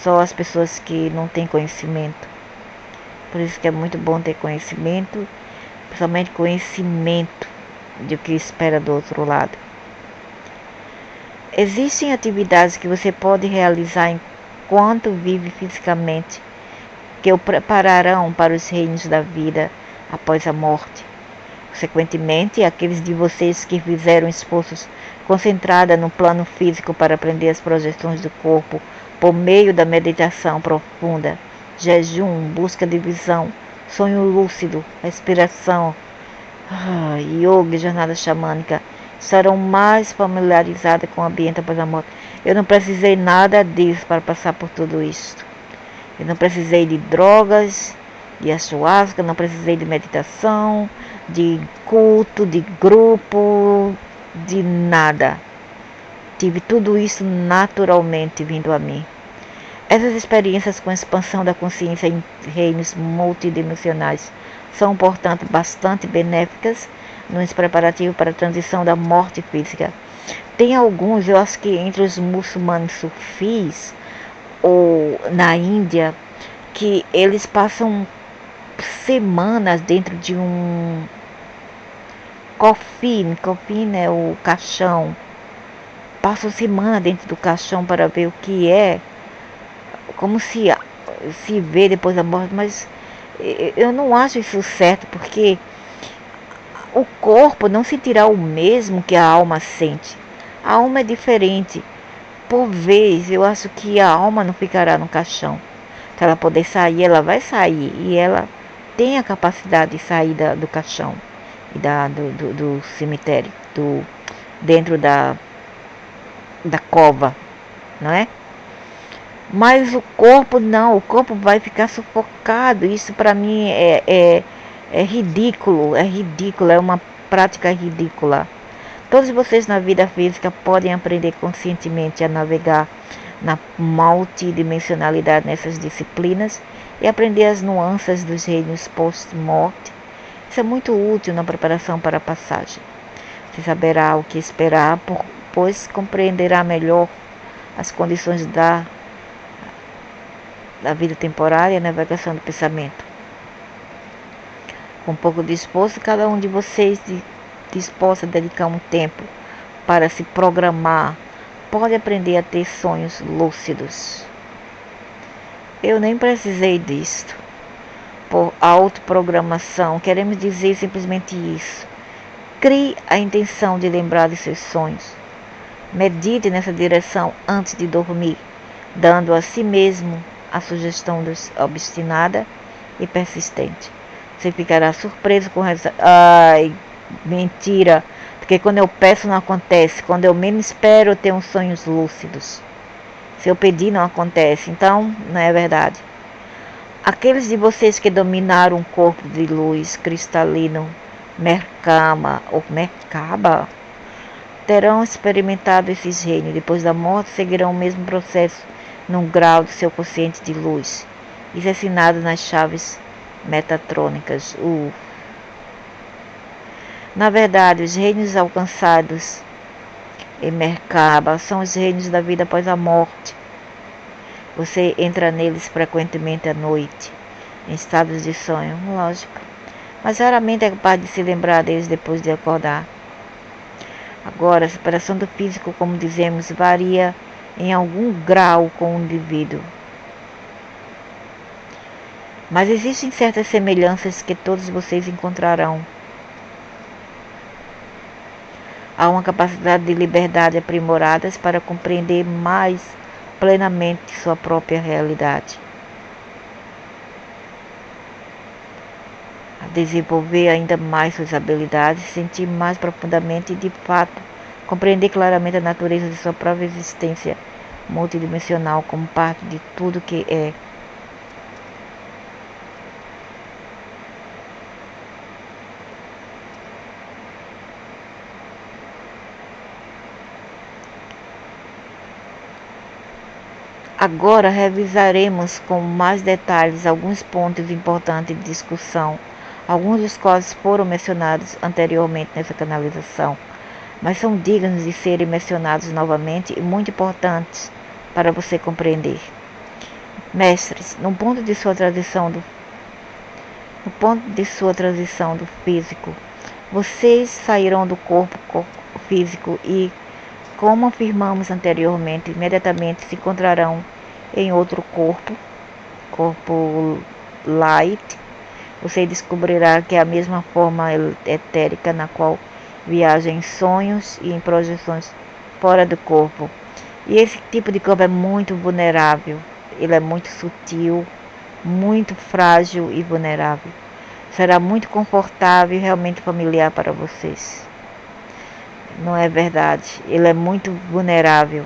Só as pessoas que não têm conhecimento. Por isso que é muito bom ter conhecimento, principalmente conhecimento de o que espera do outro lado. Existem atividades que você pode realizar enquanto vive fisicamente, que o prepararão para os reinos da vida após a morte. Consequentemente, aqueles de vocês que fizeram esforços concentrados no plano físico para aprender as projeções do corpo por meio da meditação profunda, jejum, busca de visão, sonho lúcido, respiração, yoga e jornada xamânica, serão mais familiarizadas com o ambiente após a morte. Eu não precisei nada disso para passar por tudo isso. Eu não precisei de drogas, de ayahuasca, não precisei de meditação, de culto, de grupo, de nada. Tive tudo isso naturalmente vindo a mim. Essas experiências com a expansão da consciência em reinos multidimensionais são, portanto, bastante benéficas nos preparativos para a transição da morte física. Tem alguns, eu acho que entre os muçulmanos sufis ou na Índia, que eles passam semanas dentro de um coffin é o caixão, passam semana dentro do caixão para ver o que é, como se vê depois da morte, mas eu não acho isso certo, porque o corpo não sentirá o mesmo que a alma sente. A alma é diferente. Por vez, eu acho que a alma não ficará no caixão. Se ela poder sair, ela vai sair. E ela tem a capacidade de sair do caixão e do cemitério, dentro da cova, não é? Mas o corpo não, o corpo vai ficar sufocado. Isso para mim é ridículo, é uma prática ridícula. Todos vocês na vida física podem aprender conscientemente a navegar na multidimensionalidade nessas disciplinas e aprender as nuances dos reinos post-morte. Isso é muito útil na preparação para a passagem. Você saberá o que esperar, pois compreenderá melhor as condições da vida temporária e a navegação do pensamento. Com um pouco de esforço, cada um de vocês disposta a dedicar um tempo para se programar, pode aprender a ter sonhos lúcidos. Eu nem precisei disto. Por autoprogramação, queremos dizer simplesmente isso. Crie a intenção de lembrar de seus sonhos. Medite nessa direção antes de dormir, dando a si mesmo a sugestão obstinada e persistente. Você ficará surpreso com mentira, porque quando eu peço não acontece, quando eu menos espero eu tenho sonhos lúcidos. Se eu pedir não acontece, então não é verdade. Aqueles de vocês que dominaram um corpo de luz cristalino, Merkaba, terão experimentado esses reinos. Depois da morte seguirão o mesmo processo num grau do seu consciente de luz. Isso é ensinado nas chaves metatrônicas. Na verdade, os reinos alcançados em Merkaba são os reinos da vida após a morte. Você entra neles frequentemente à noite, em estados de sonho, lógico, mas raramente é capaz de se lembrar deles depois de acordar. Agora, a separação do físico, como dizemos, varia em algum grau com o indivíduo. Mas existem certas semelhanças que todos vocês encontrarão. Há uma capacidade de liberdade aprimoradas para compreender mais plenamente sua própria realidade. A desenvolver ainda mais suas habilidades, sentir mais profundamente e, de fato, compreender claramente a natureza de sua própria existência multidimensional como parte de tudo que é. Agora revisaremos com mais detalhes alguns pontos importantes de discussão, alguns dos quais foram mencionados anteriormente nessa canalização, mas são dignos de serem mencionados novamente e muito importantes para você compreender. Mestres, no ponto de sua transição do físico, vocês sairão do corpo físico e como afirmamos anteriormente, imediatamente se encontrarão em outro corpo light. Você descobrirá que é a mesma forma etérica na qual viaja em sonhos e em projeções fora do corpo. E esse tipo de corpo é muito vulnerável. Ele é muito sutil, muito frágil e vulnerável. Será muito confortável e realmente familiar para vocês. Não é verdade. Ele é muito vulnerável.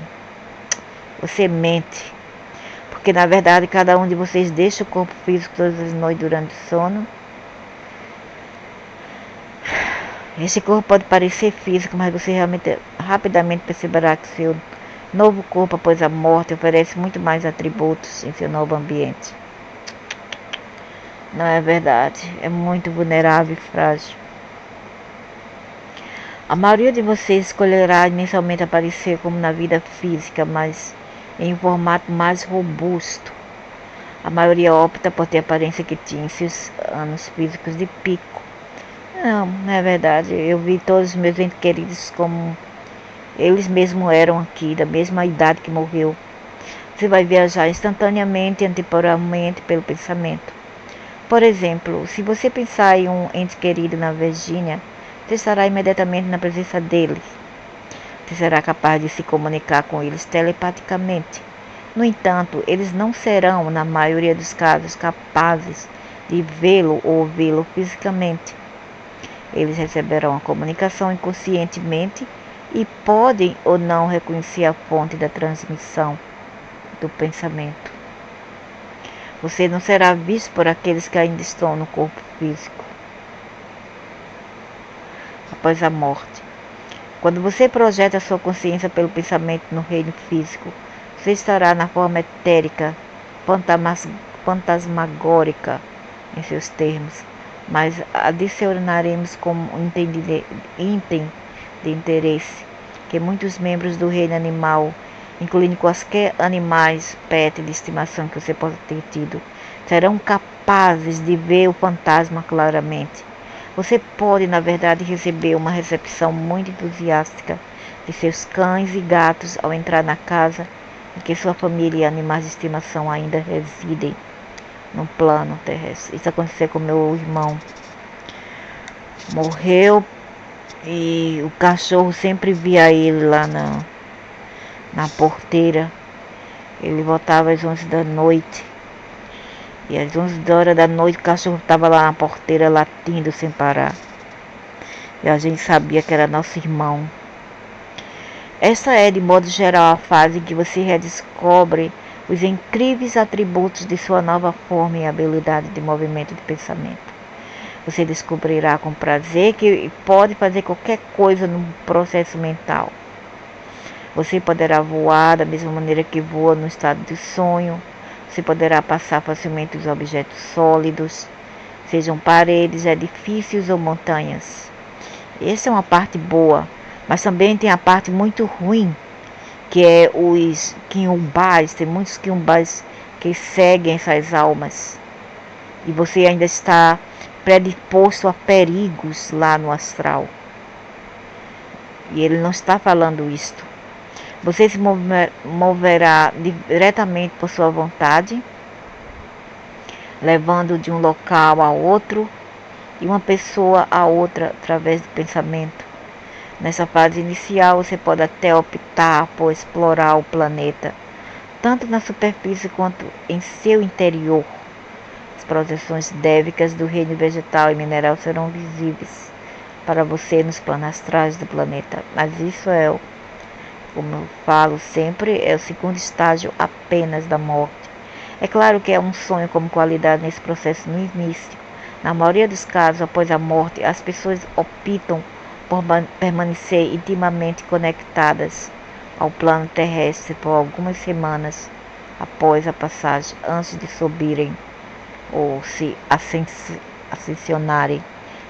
Você mente. Porque na verdade cada um de vocês deixa o corpo físico todas as noites durante o sono. Esse corpo pode parecer físico, mas você realmente rapidamente perceberá que seu novo corpo após a morte oferece muito mais atributos em seu novo ambiente. Não é verdade. É muito vulnerável e frágil. A maioria de vocês escolherá inicialmente aparecer como na vida física, mas em um formato mais robusto. A maioria opta por ter a aparência que tinha em seus anos físicos de pico. Não é verdade. Eu vi todos os meus entes queridos como eles mesmos eram aqui, da mesma idade que morreu. Você vai viajar instantaneamente e temporalmente pelo pensamento. Por exemplo, se você pensar em um ente querido na Virgínia, você estará imediatamente na presença deles. Você será capaz de se comunicar com eles telepaticamente. No entanto, eles não serão, na maioria dos casos, capazes de vê-lo ou ouvi-lo fisicamente. Eles receberão a comunicação inconscientemente e podem ou não reconhecer a fonte da transmissão do pensamento. Você não será visto por aqueles que ainda estão no corpo físico após a morte. Quando você projeta sua consciência pelo pensamento no reino físico, você estará na forma etérica, fantasmagórica em seus termos, mas adicionaremos como item de interesse que muitos membros do reino animal, incluindo quaisquer animais pet de estimação que você possa ter tido, serão capazes de ver o fantasma claramente. Você pode, na verdade, receber uma recepção muito entusiástica de seus cães e gatos ao entrar na casa em que sua família e animais de estimação ainda residem no plano terrestre. Isso aconteceu com meu irmão. Morreu e o cachorro sempre via ele lá na porteira. Ele voltava às 11 da noite. E às 11 horas da noite o cachorro estava lá na porteira latindo sem parar. E a gente sabia que era nosso irmão. Essa é, de modo geral, a fase em que você redescobre os incríveis atributos de sua nova forma e habilidade de movimento de pensamento. Você descobrirá com prazer que pode fazer qualquer coisa no processo mental. Você poderá voar da mesma maneira que voa no estado de sonho. Você poderá passar facilmente os objetos sólidos, sejam paredes, edifícios ou montanhas. Essa é uma parte boa, mas também tem a parte muito ruim, que é os quiumbás. Tem muitos quiumbás que seguem essas almas. E você ainda está predisposto a perigos lá no astral. E ele não está falando isto. Você se moverá diretamente por sua vontade, levando de um local a outro e uma pessoa a outra através do pensamento. Nessa fase inicial, você pode até optar por explorar o planeta, tanto na superfície quanto em seu interior. As projeções dévicas do reino vegetal e mineral serão visíveis para você nos planos astrais do planeta, mas isso é, como eu falo sempre, é o segundo estágio apenas da morte. É claro que é um sonho como qualidade nesse processo no início. Na maioria dos casos, após a morte, as pessoas optam por permanecer intimamente conectadas ao plano terrestre por algumas semanas após a passagem, antes de subirem ou se ascensionarem.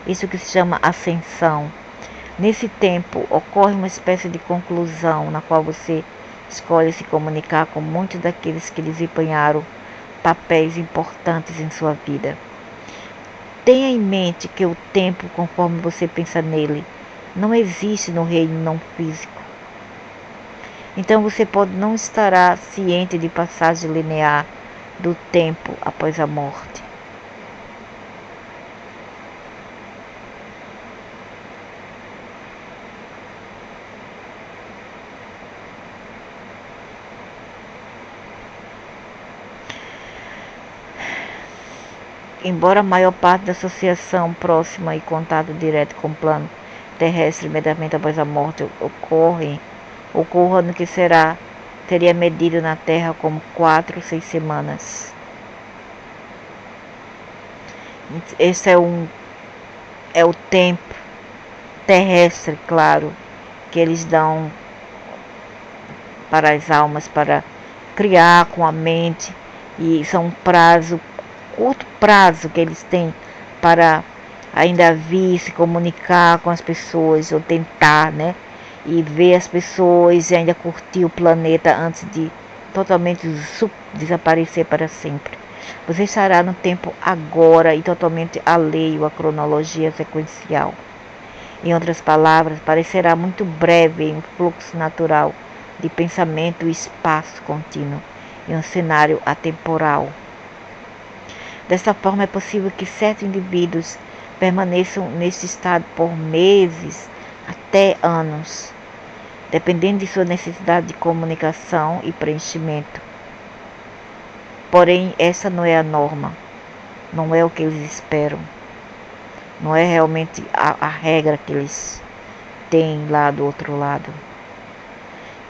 Isso que se chama ascensão. Nesse tempo, ocorre uma espécie de conclusão, na qual você escolhe se comunicar com muitos daqueles que desempenharam papéis importantes em sua vida. Tenha em mente que o tempo, conforme você pensa nele, não existe no reino não físico. Então você pode não estar ciente de passagem linear do tempo após a morte. Embora a maior parte da associação próxima e contato direto com o plano terrestre imediatamente após a morte ocorra no que teria medido na Terra como 4 ou 6 semanas. Esse é o tempo terrestre, claro, que eles dão para as almas para criar com a mente, e são curto prazo que eles têm para ainda vir se comunicar com as pessoas, ou tentar, né? E ver as pessoas e ainda curtir o planeta antes de totalmente desaparecer para sempre. Você estará no tempo agora e totalmente alheio à cronologia sequencial. Em outras palavras, parecerá muito breve em um fluxo natural de pensamento e espaço contínuo, em um cenário atemporal. Dessa forma, é possível que certos indivíduos permaneçam nesse estado por meses até anos, dependendo de sua necessidade de comunicação e preenchimento. Porém, essa não é a norma, não é o que eles esperam, não é realmente a regra que eles têm lá do outro lado.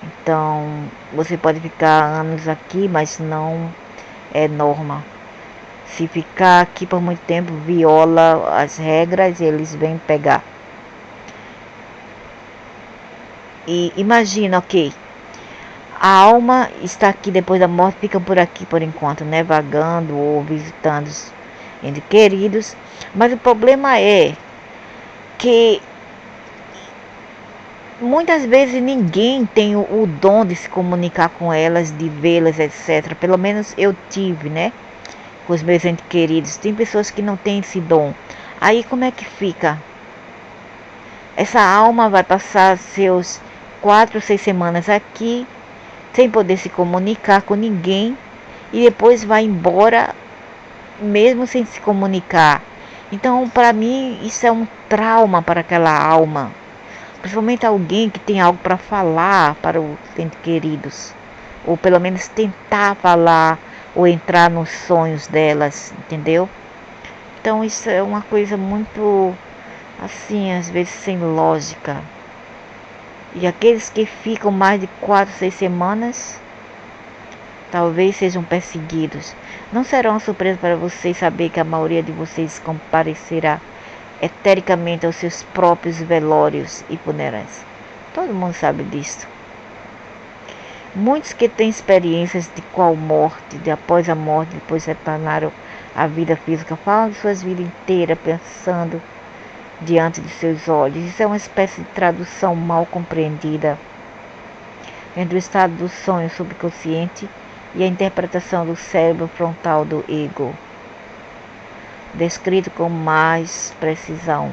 Então, você pode ficar anos aqui, mas não é norma. Se ficar aqui por muito tempo, viola as regras e eles vêm pegar. E imagina, ok, a alma está aqui depois da morte, fica por aqui por enquanto, né, vagando ou visitando os entes queridos. Mas o problema é que muitas vezes ninguém tem o dom de se comunicar com elas, de vê-las, etc. Pelo menos eu tive, né, com os meus entes queridos. Tem pessoas que não têm esse dom. Aí como é que fica? Essa alma vai passar seus 4 ou 6 semanas aqui, sem poder se comunicar com ninguém, e depois vai embora, mesmo sem se comunicar. Então, para mim, isso é um trauma para aquela alma. Principalmente alguém que tem algo para falar para os entes queridos. Ou pelo menos tentar falar, ou entrar nos sonhos delas, entendeu? Então, isso é uma coisa muito, assim, às vezes sem lógica. E aqueles que ficam mais de 4, 6 semanas, talvez sejam perseguidos. Não será uma surpresa para vocês saber que a maioria de vocês comparecerá etericamente aos seus próprios velórios e funerais. Todo mundo sabe disso. Muitos que têm experiências de qual morte, de após a morte, depois retornaram à vida física, falam de suas vidas inteiras pensando diante de seus olhos. Isso é uma espécie de tradução mal compreendida entre o estado do sonho subconsciente e a interpretação do cérebro frontal do ego, descrito com mais precisão.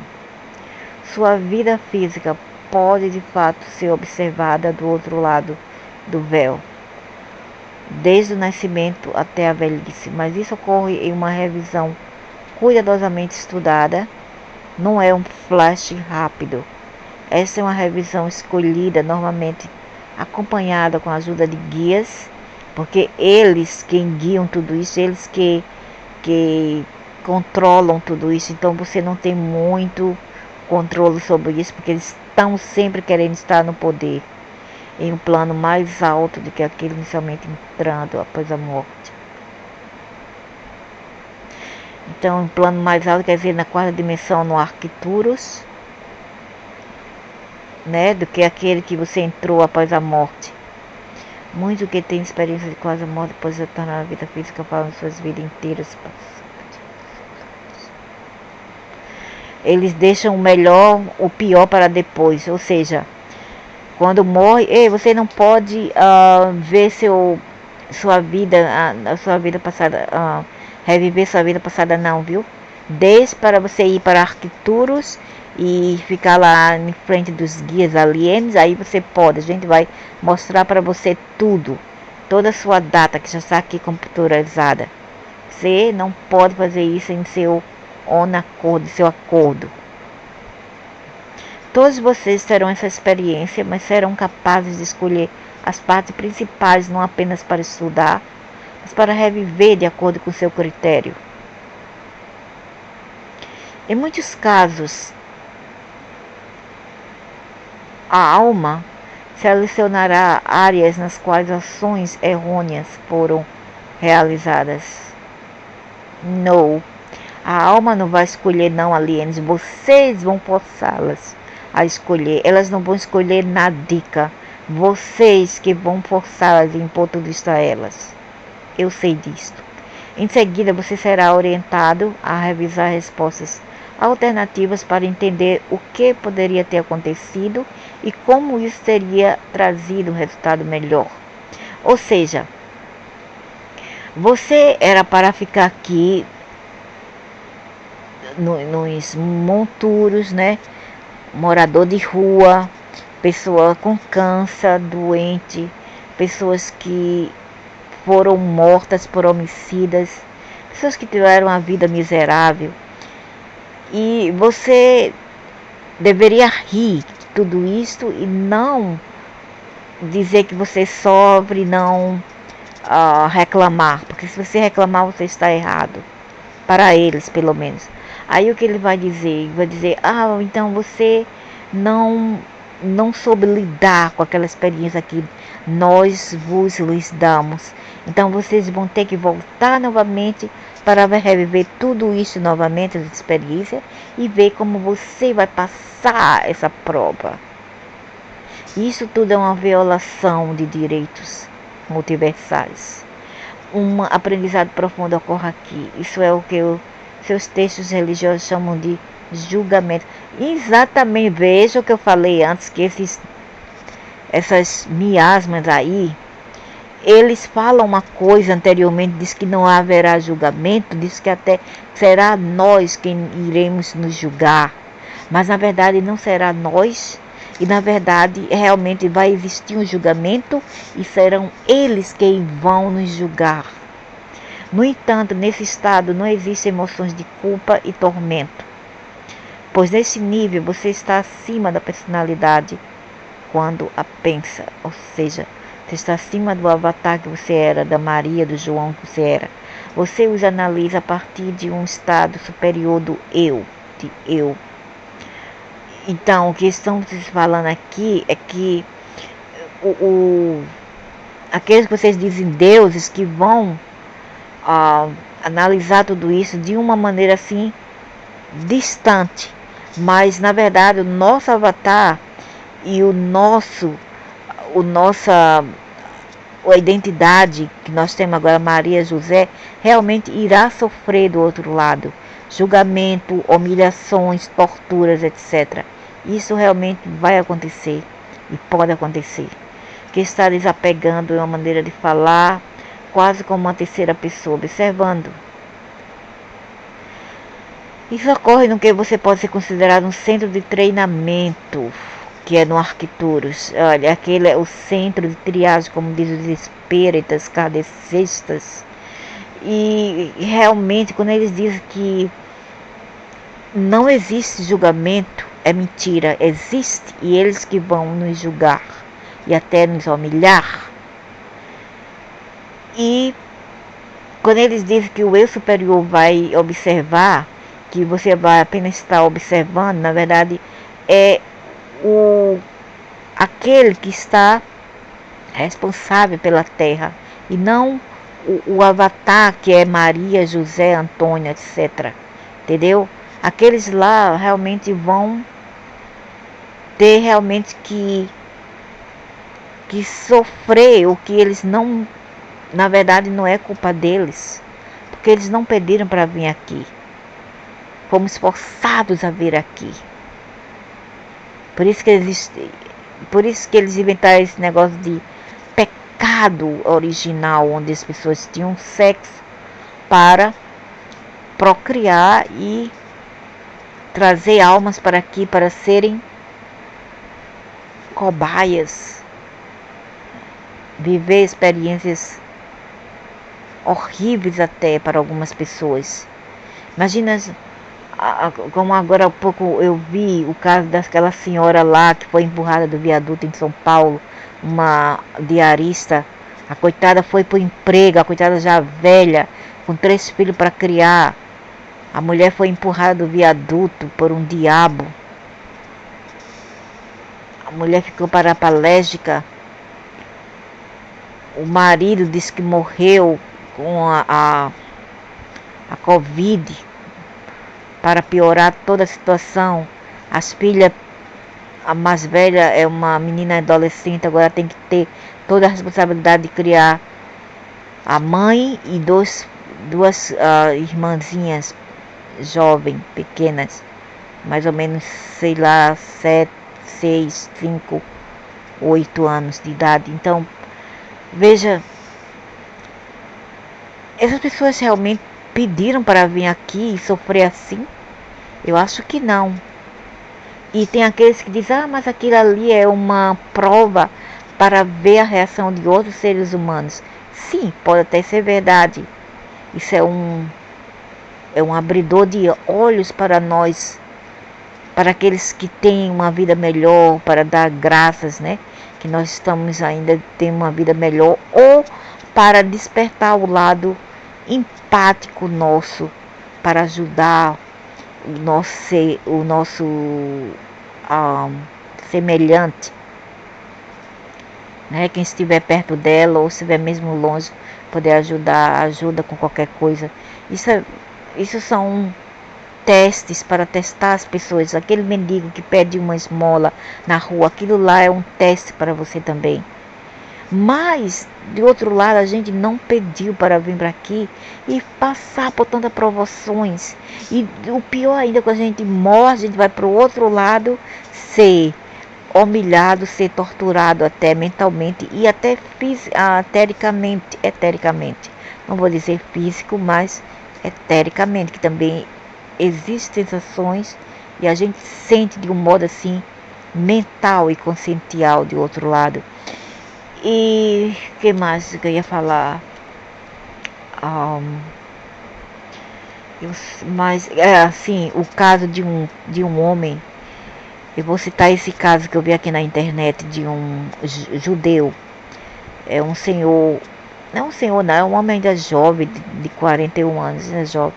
Sua vida física pode de fato ser observada do outro lado do véu, desde o nascimento até a velhice, mas isso ocorre em uma revisão cuidadosamente estudada. Não é um flash rápido. Essa é uma revisão escolhida, normalmente acompanhada com a ajuda de guias, porque eles quem guiam tudo isso, eles que controlam tudo isso. Então você não tem muito controle sobre isso, porque eles estão sempre querendo estar no poder, em um plano mais alto do que aquele inicialmente entrando após a morte. Então, em plano mais alto, quer dizer, na quarta dimensão, no Arcturus, né, do que aquele que você entrou após a morte. Muitos que têm experiência de quase morte depois de retornar à vida física falam suas vidas inteiras. Eles deixam o melhor, o pior para depois. Ou seja, quando morre, você não pode ver sua vida, a sua vida passada, reviver sua vida passada não, viu? Desde para você ir para Arcturus e ficar lá em frente dos guias alienes, aí você pode, a gente vai mostrar para você tudo, toda a sua data que já está aqui computadorizada. Você não pode fazer isso em seu seu acordo. Todos vocês terão essa experiência, mas serão capazes de escolher as partes principais, não apenas para estudar, mas para reviver de acordo com seu critério. Em muitos casos, a alma selecionará áreas nas quais ações errôneas foram realizadas. Não, a alma não vai escolher não alienes, vocês vão forçá-las a escolher. Elas não vão escolher nadica, vocês que vão forçá-las e impor tudo isso a elas. Eu sei disto. Em seguida, você será orientado a revisar respostas alternativas para entender o que poderia ter acontecido e como isso teria trazido um resultado melhor. Ou seja, você era para ficar aqui nos monturos, né? Morador de rua, pessoa com câncer, doente, pessoas que foram mortas por homicidas, pessoas que tiveram uma vida miserável. E você deveria rir de tudo isso e não dizer que você sofre, não reclamar, porque se você reclamar você está errado, para eles pelo menos. Aí o que ele vai dizer? Ele vai dizer, então você não soube lidar com aquela experiência que nós vos lhes damos. Então vocês vão ter que voltar novamente para reviver tudo isso novamente, essa experiência, e ver como você vai passar essa prova. Isso tudo é uma violação de direitos multiversais. Um aprendizado profundo ocorre aqui. Isso é o que seus textos religiosos chamam de julgamento. Exatamente, veja o que eu falei antes, que essas miasmas aí, eles falam uma coisa anteriormente, diz que não haverá julgamento, diz que até será nós quem iremos nos julgar, mas na verdade não será nós, e na verdade realmente vai existir um julgamento e serão eles quem vão nos julgar. No entanto, nesse estado não existem emoções de culpa e tormento, pois nesse nível você está acima da personalidade quando a pensa, ou seja, você está acima do avatar que você era, da Maria, do João que você era. Você os analisa a partir de um estado superior do eu, de eu. Então, o que estamos falando aqui é que aqueles que vocês dizem deuses que vão analisar tudo isso de uma maneira assim distante, mas na verdade o nosso avatar e a identidade que nós temos agora, Maria José, realmente irá sofrer do outro lado, julgamento, humilhações, torturas, etc. Isso realmente vai acontecer e pode acontecer. Que está desapegando é uma maneira de falar, quase como uma terceira pessoa, observando. Isso ocorre no que você pode ser considerado um centro de treinamento, que é no Arcturus. Olha, aquele é o centro de triagem, como diz os espíritas kardecistas. E realmente, quando eles dizem que não existe julgamento, é mentira. Existe, e eles que vão nos julgar e até nos humilhar. E quando eles dizem que o eu superior vai observar, que você vai apenas estar observando, na verdade é aquele que está responsável pela Terra, e não o avatar que é Maria, José, Antônio, etc. Entendeu? Aqueles lá realmente vão ter realmente que sofrer o que eles não, na verdade não é culpa deles, porque eles não pediram para vir aqui. Fomos forçados a vir aqui. Por isso que eles inventaram esse negócio de pecado original, onde as pessoas tinham sexo para procriar e trazer almas para aqui para serem cobaias, viver experiências horríveis até para algumas pessoas. Imagina, como agora há pouco eu vi o caso daquela senhora lá que foi empurrada do viaduto em São Paulo, uma diarista. A coitada foi para o emprego, a coitada já velha, com 3 filhos para criar. A mulher foi empurrada do viaduto por um diabo. A mulher ficou paraplégica. O marido disse que morreu com a Covid. Para piorar toda a situação, as filhas, a mais velha é uma menina adolescente, agora tem que ter toda a responsabilidade de criar a mãe e duas irmãzinhas jovens, pequenas, mais ou menos, sei lá, 7, 6, 5, 8 anos de idade. Então, veja, essas pessoas realmente pediram para vir aqui e sofrer assim? Eu acho que não. E tem aqueles que dizem, mas aquilo ali é uma prova para ver a reação de outros seres humanos. Sim, pode até ser verdade. Isso é um abridor de olhos para nós, para aqueles que têm uma vida melhor, para dar graças, né? Que nós estamos ainda tendo uma vida melhor, ou para despertar o lado empático nosso, para ajudar o nosso semelhante, né? Quem estiver perto dela ou estiver mesmo longe, poder ajuda com qualquer coisa. Isso são testes para testar as pessoas. Aquele mendigo que pede uma esmola na rua, aquilo lá é um teste para você também. Mas, de outro lado, a gente não pediu para vir para aqui e passar por tantas provações. E o pior ainda, quando a gente morre, a gente vai para o outro lado ser humilhado, ser torturado até mentalmente e até etericamente. Não vou dizer físico, mas etericamente, que também existem sensações e a gente sente de um modo assim mental e consciencial de outro lado. E o que mais que eu ia falar? Mas assim, o caso de um homem, eu vou citar esse caso que eu vi aqui na internet de um judeu. É um senhor, não é um senhor não, é um homem ainda jovem, de 41 anos, né, jovem.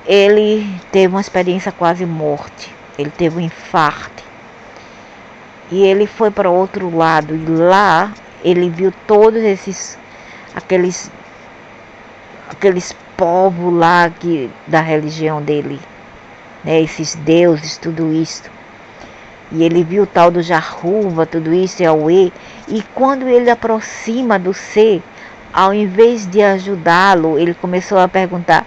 Ele teve uma experiência quase morte, ele teve um infarto. E ele foi para outro lado, e lá ele viu todos aqueles povos lá da religião dele, né, esses deuses, tudo isso. E ele viu o tal do Jahuva, tudo isso, Yahweh. E quando ele aproxima do ser, ao invés de ajudá-lo, ele começou a perguntar: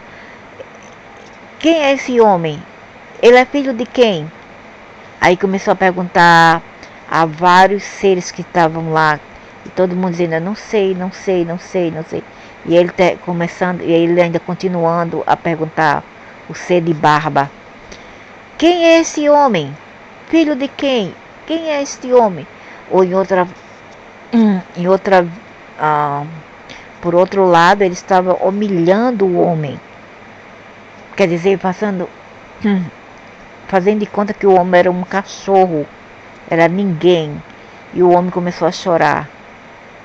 quem é esse homem? Ele é filho de quem? Aí começou a perguntar a vários seres que estavam lá. E todo mundo dizendo, não sei. E ele começando, e ele ainda continuando a perguntar, o ser de barba: quem é esse homem? Filho de quem? Quem é este homem? Ou por outro lado, ele estava humilhando o homem. Quer dizer, fazendo de conta que o homem era um cachorro, era ninguém. E o homem começou a chorar.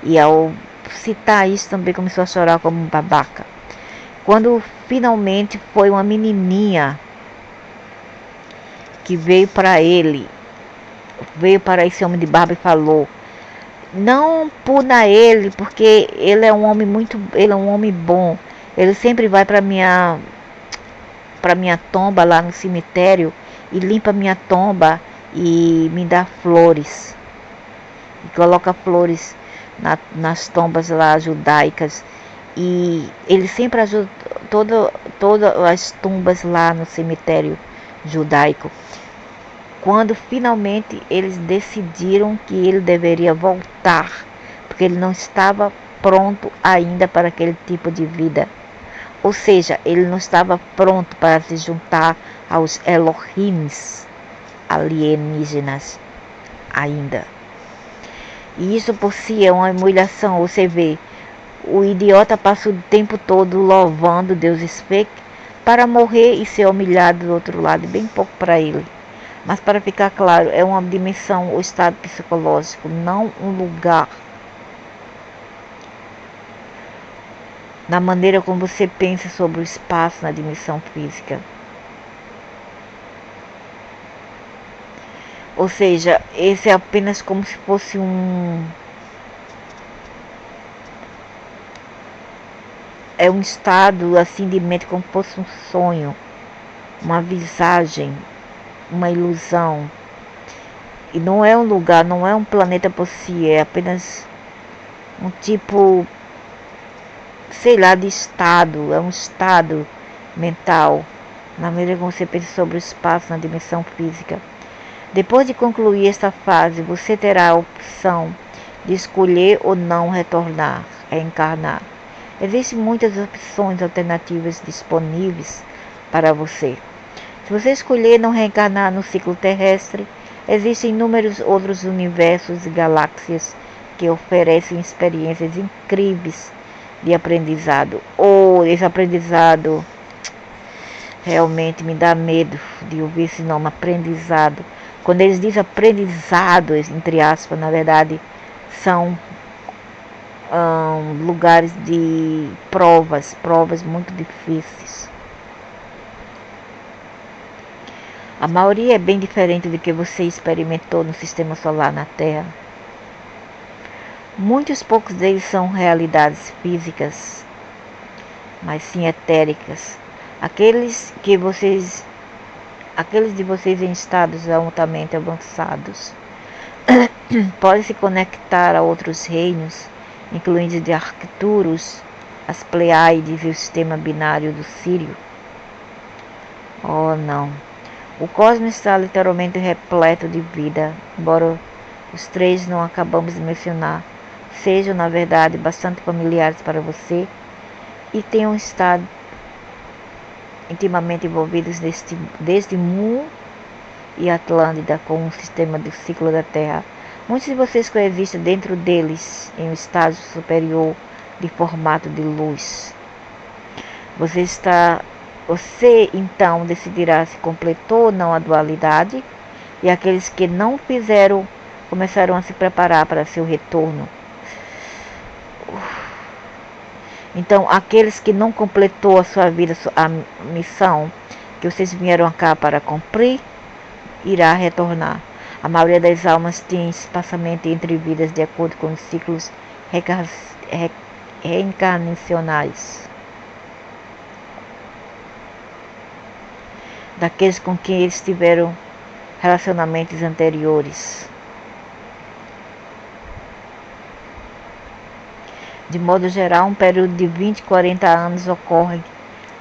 E ao citar isso, também começou a chorar como um babaca. Quando finalmente foi uma menininha que veio para esse homem de barba e falou: não puna ele, porque ele é um homem bom. Ele sempre vai para minha tomba lá no cemitério e limpa minha tomba e me dá flores. E coloca flores nas tombas lá judaicas. E ele sempre ajuda todas as tumbas lá no cemitério judaico. Quando finalmente eles decidiram que ele deveria voltar, porque ele não estava pronto ainda para aquele tipo de vida. Ou seja, ele não estava pronto para se juntar aos Elohims alienígenas ainda. E isso por si é uma humilhação. Você vê, o idiota passa o tempo todo louvando Deus fake para morrer e ser humilhado do outro lado, bem pouco para ele. Mas para ficar claro, é uma dimensão, o estado psicológico, não um lugar. Na maneira como você pensa sobre o espaço na dimensão física. Ou seja, esse é apenas como se fosse é um estado assim de mente, como se fosse um sonho, uma visagem, uma ilusão. E não é um lugar, não é um planeta por si, é apenas um tipo, sei lá, de estado, é um estado mental, na maneira como você pensa sobre o espaço na dimensão física. Depois de concluir esta fase, você terá a opção de escolher ou não retornar, reencarnar. Existem muitas opções alternativas disponíveis para você. Se você escolher não reencarnar no ciclo terrestre, existem inúmeros outros universos e galáxias que oferecem experiências incríveis de aprendizado. Esse aprendizado realmente me dá medo de ouvir esse nome, aprendizado. Quando eles dizem aprendizado, entre aspas, na verdade, são lugares de provas muito difíceis. A maioria é bem diferente do que você experimentou no sistema solar na Terra. Muitos poucos deles são realidades físicas, mas sim etéricas. Aqueles de vocês em estados altamente avançados podem se conectar a outros reinos, incluindo de Arcturus, as Pleiades e o sistema binário do Sírio. Oh não! O cosmos está literalmente repleto de vida, embora os três não acabamos de mencionar sejam, na verdade, bastante familiares para você e tenham estado intimamente envolvidos desde Mu e Atlântida com o sistema do ciclo da Terra. Muitos de vocês coexistem dentro deles em um estágio superior de formato de luz. Você então decidirá se completou ou não a dualidade, e aqueles que não fizeram começarão a se preparar para seu retorno. Então, aqueles que não completou a sua vida, a missão que vocês vieram cá para cumprir, irá retornar. A maioria das almas tem espaçamento entre vidas de acordo com os ciclos reencarnacionais daqueles com quem eles tiveram relacionamentos anteriores. De modo geral, um período de 20, 40 anos ocorre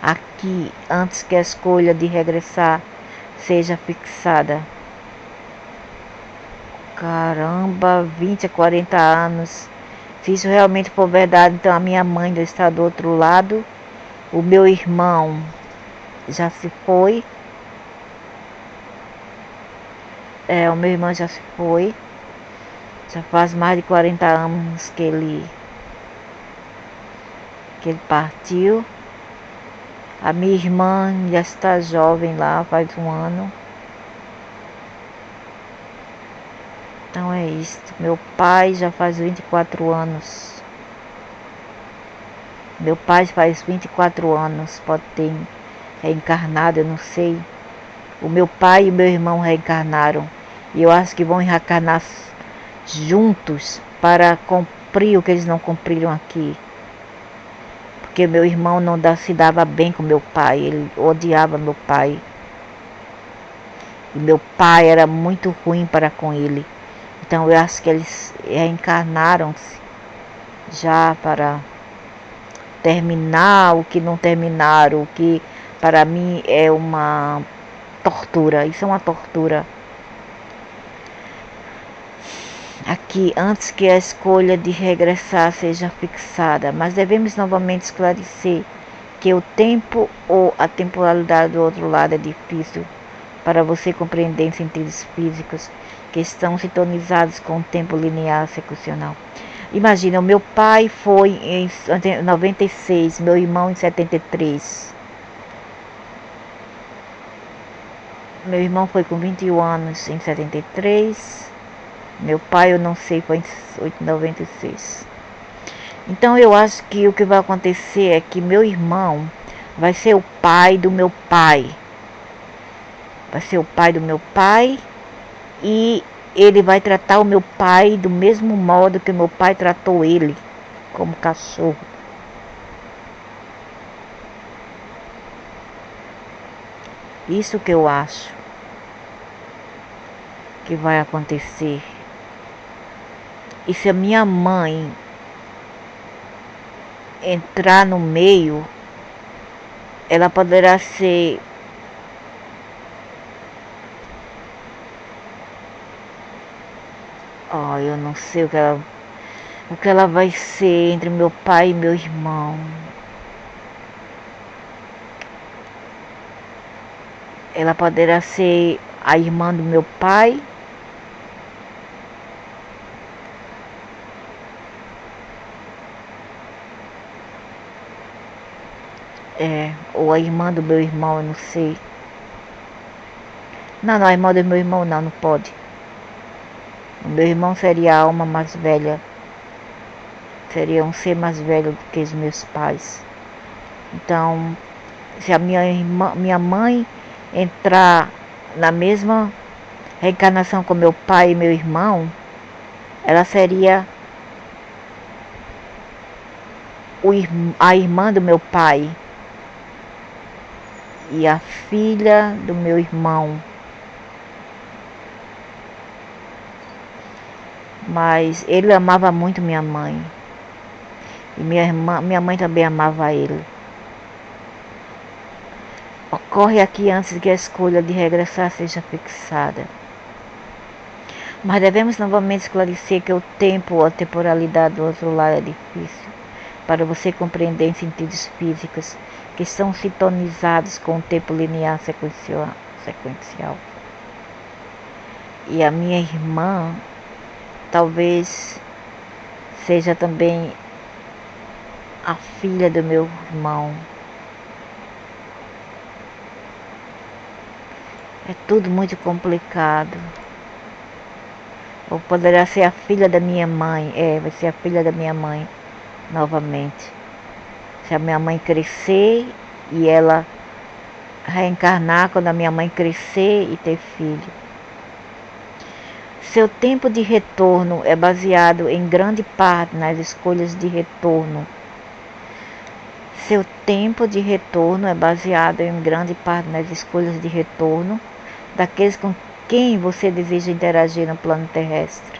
aqui antes que a escolha de regressar seja fixada. Caramba, 20 a 40 anos. Se isso realmente for verdade, então a minha mãe já está do outro lado. O meu irmão já se foi. O meu irmão já se foi. Já faz mais de 40 anos que ele partiu. A minha irmã já está jovem lá, faz um ano. Então é isso. Meu pai já faz 24 anos. Meu pai faz 24 anos, pode ter reencarnado, eu não sei. O meu pai e o meu irmão reencarnaram. E eu acho que vão reencarnar juntos para cumprir o que eles não cumpriram aqui. Porque meu irmão não se dava bem com meu pai, ele odiava meu pai. E meu pai era muito ruim para com ele. Então eu acho que eles reencarnaram-se já para terminar o que não terminaram, o que para mim é uma tortura. Isso é uma tortura. Aqui, antes que a escolha de regressar seja fixada, mas devemos novamente esclarecer que o tempo ou a temporalidade do outro lado é difícil para você compreender em sentidos físicos que estão sintonizados com o tempo linear sequencial. Imagina, o meu pai foi em 96, meu irmão em 73. Meu irmão foi com 21 anos em 73. Meu pai, eu não sei, foi em 96. Então eu acho que o que vai acontecer é que meu irmão vai ser o pai do meu pai. Vai ser o pai do meu pai e ele vai tratar o meu pai do mesmo modo que meu pai tratou ele, como cachorro. Isso que eu acho que vai acontecer. E se a minha mãe entrar no meio, ela poderá ser eu não sei o que ela vai ser entre meu pai e meu irmão. Ela poderá ser a irmã do meu pai. Ou a irmã do meu irmão, eu não sei. Não, a irmã do meu irmão não pode. O meu irmão seria a alma mais velha. Seria um ser mais velho do que os meus pais. Então, se a minha mãe entrar na mesma reencarnação com meu pai e meu irmão, ela seria a irmã do meu pai e a filha do meu irmão. Mas ele amava muito minha mãe. E minha mãe também amava ele. Ocorre aqui antes que a escolha de regressar seja fixada. Mas devemos novamente esclarecer que o tempo ou a temporalidade do outro lado é difícil para você compreender em sentidos físicos que estão sintonizados com o tempo linear sequencial. E a minha irmã talvez seja também a filha do meu irmão. É tudo muito complicado. Ou poderá ser a filha da minha mãe. Vai ser a filha da minha mãe novamente. Se a minha mãe crescer e ela reencarnar quando a minha mãe crescer e ter filho. Seu tempo de retorno é baseado em grande parte nas escolhas de retorno. Seu tempo de retorno é baseado em grande parte nas escolhas de retorno daqueles com quem você deseja interagir no plano terrestre.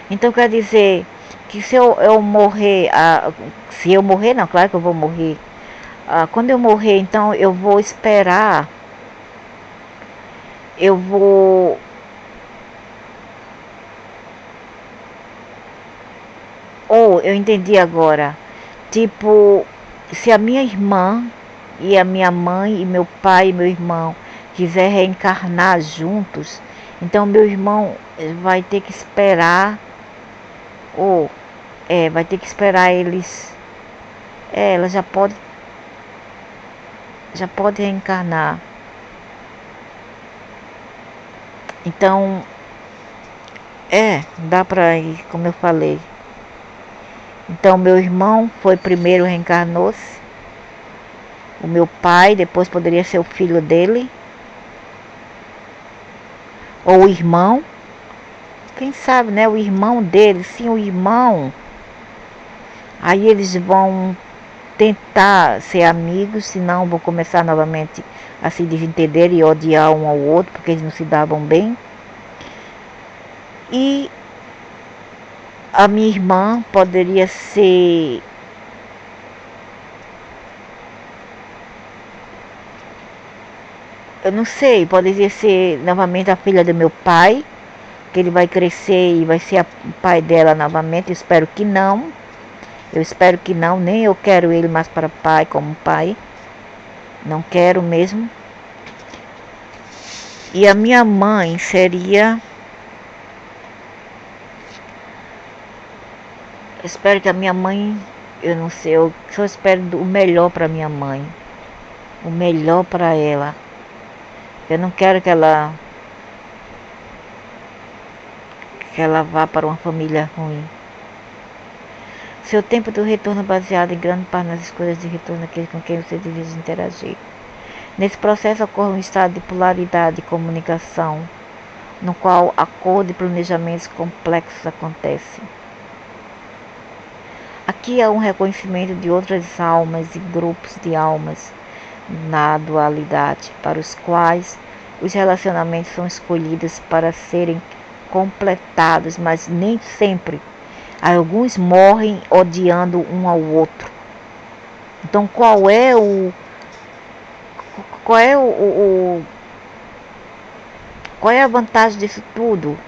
Então quer dizer que se eu morrer, se eu morrer, não, claro que eu vou morrer. Quando eu morrer, então eu vou esperar, eu vou eu entendi agora. Tipo, se a minha irmã e a minha mãe e meu pai e meu irmão quiser reencarnar juntos, então meu irmão vai ter que esperar, vai ter que esperar eles. Ela já pode reencarnar. Então, dá pra ir, como eu falei. Então, meu irmão foi primeiro, reencarnou-se. O meu pai, depois poderia ser o filho dele. Ou o irmão. Quem sabe, né? O irmão dele, sim, o irmão. Aí eles vão tentar ser amigos, senão vão começar novamente a se desentender e odiar um ao outro, porque eles não se davam bem. E a minha irmã poderia ser eu não sei, poderia ser novamente a filha do meu pai, que ele vai crescer e vai ser o pai dela novamente. Eu espero que não. Eu espero que não, nem eu quero ele mais para pai, como pai. Não quero mesmo. E a minha mãe seria... Eu espero que a minha mãe... Eu não sei, eu só espero o melhor para minha mãe. O melhor para ela. Eu não quero que ela vá para uma família ruim. Seu tempo do retorno é baseado em grande parte nas escolhas de retorno daqueles com quem você deseja interagir. Nesse processo ocorre um estado de polaridade e comunicação, no qual acordo e planejamentos complexos acontecem. Aqui há um reconhecimento de outras almas e grupos de almas na dualidade, para os quais os relacionamentos são escolhidos para serem completados, mas nem sempre. Alguns morrem odiando um ao outro. Então qual é a vantagem disso tudo?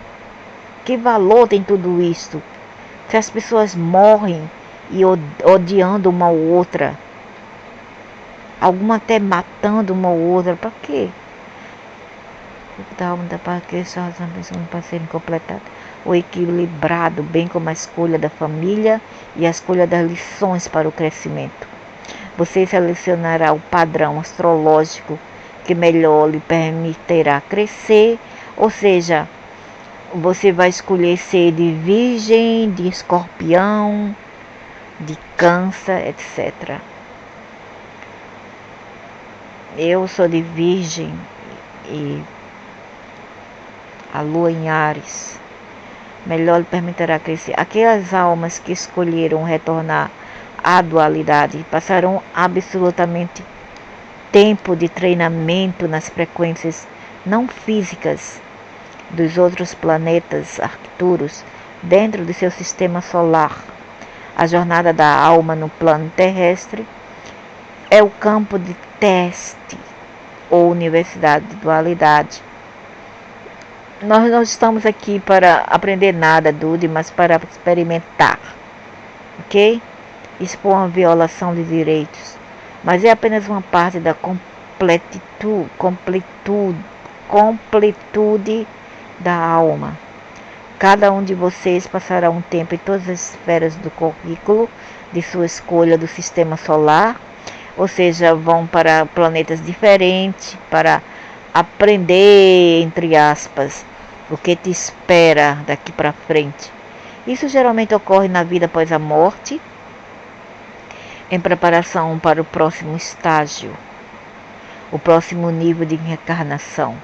Que valor tem tudo isso? Se as pessoas morrem e odiando uma ou outra, alguma até matando uma ou outra, para quê? Da alma da paz que essa razão para serem completadas. O equilibrado, bem como a escolha da família e a escolha das lições para o crescimento. Você selecionará o padrão astrológico que melhor lhe permitirá crescer, ou seja, você vai escolher ser de Virgem, de Escorpião, de Câncer, etc. Eu sou de Virgem e a Lua em Áries. Melhor lhe permitirá crescer. Aquelas almas que escolheram retornar à dualidade passarão absolutamente tempo de treinamento nas frequências não físicas dos outros planetas Arcturus dentro de seu sistema solar. A jornada da alma no plano terrestre é o campo de teste ou universidade de dualidade. Nós não estamos aqui para aprender nada, Dude, mas para experimentar, ok? Expor uma violação de direitos, mas é apenas uma parte da completude da alma. Cada um de vocês passará um tempo em todas as esferas do currículo de sua escolha do sistema solar, ou seja, vão para planetas diferentes para aprender, entre aspas, o que te espera daqui para frente. Isso geralmente ocorre na vida após a morte, em preparação para o próximo estágio, o próximo nível de reencarnação.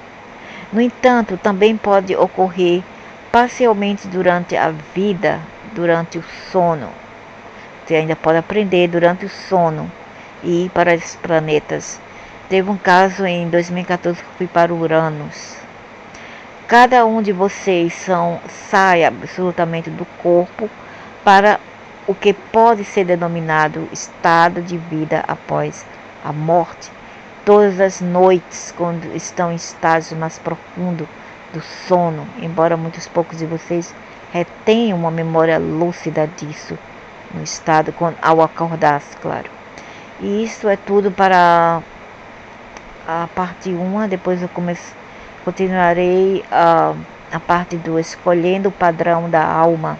No entanto, também pode ocorrer parcialmente durante a vida, durante o sono. Você ainda pode aprender durante o sono e ir para esses planetas. Teve um caso em 2014 que fui para Uranus. Cada um de vocês sai absolutamente do corpo para o que pode ser denominado estado de vida após a morte. Todas as noites, quando estão em estágios mais profundos do sono, embora muitos poucos de vocês retenham uma memória lúcida disso, no estado ao acordar, claro. E isso é tudo para a parte 1, depois eu continuarei a parte do escolhendo o padrão da alma.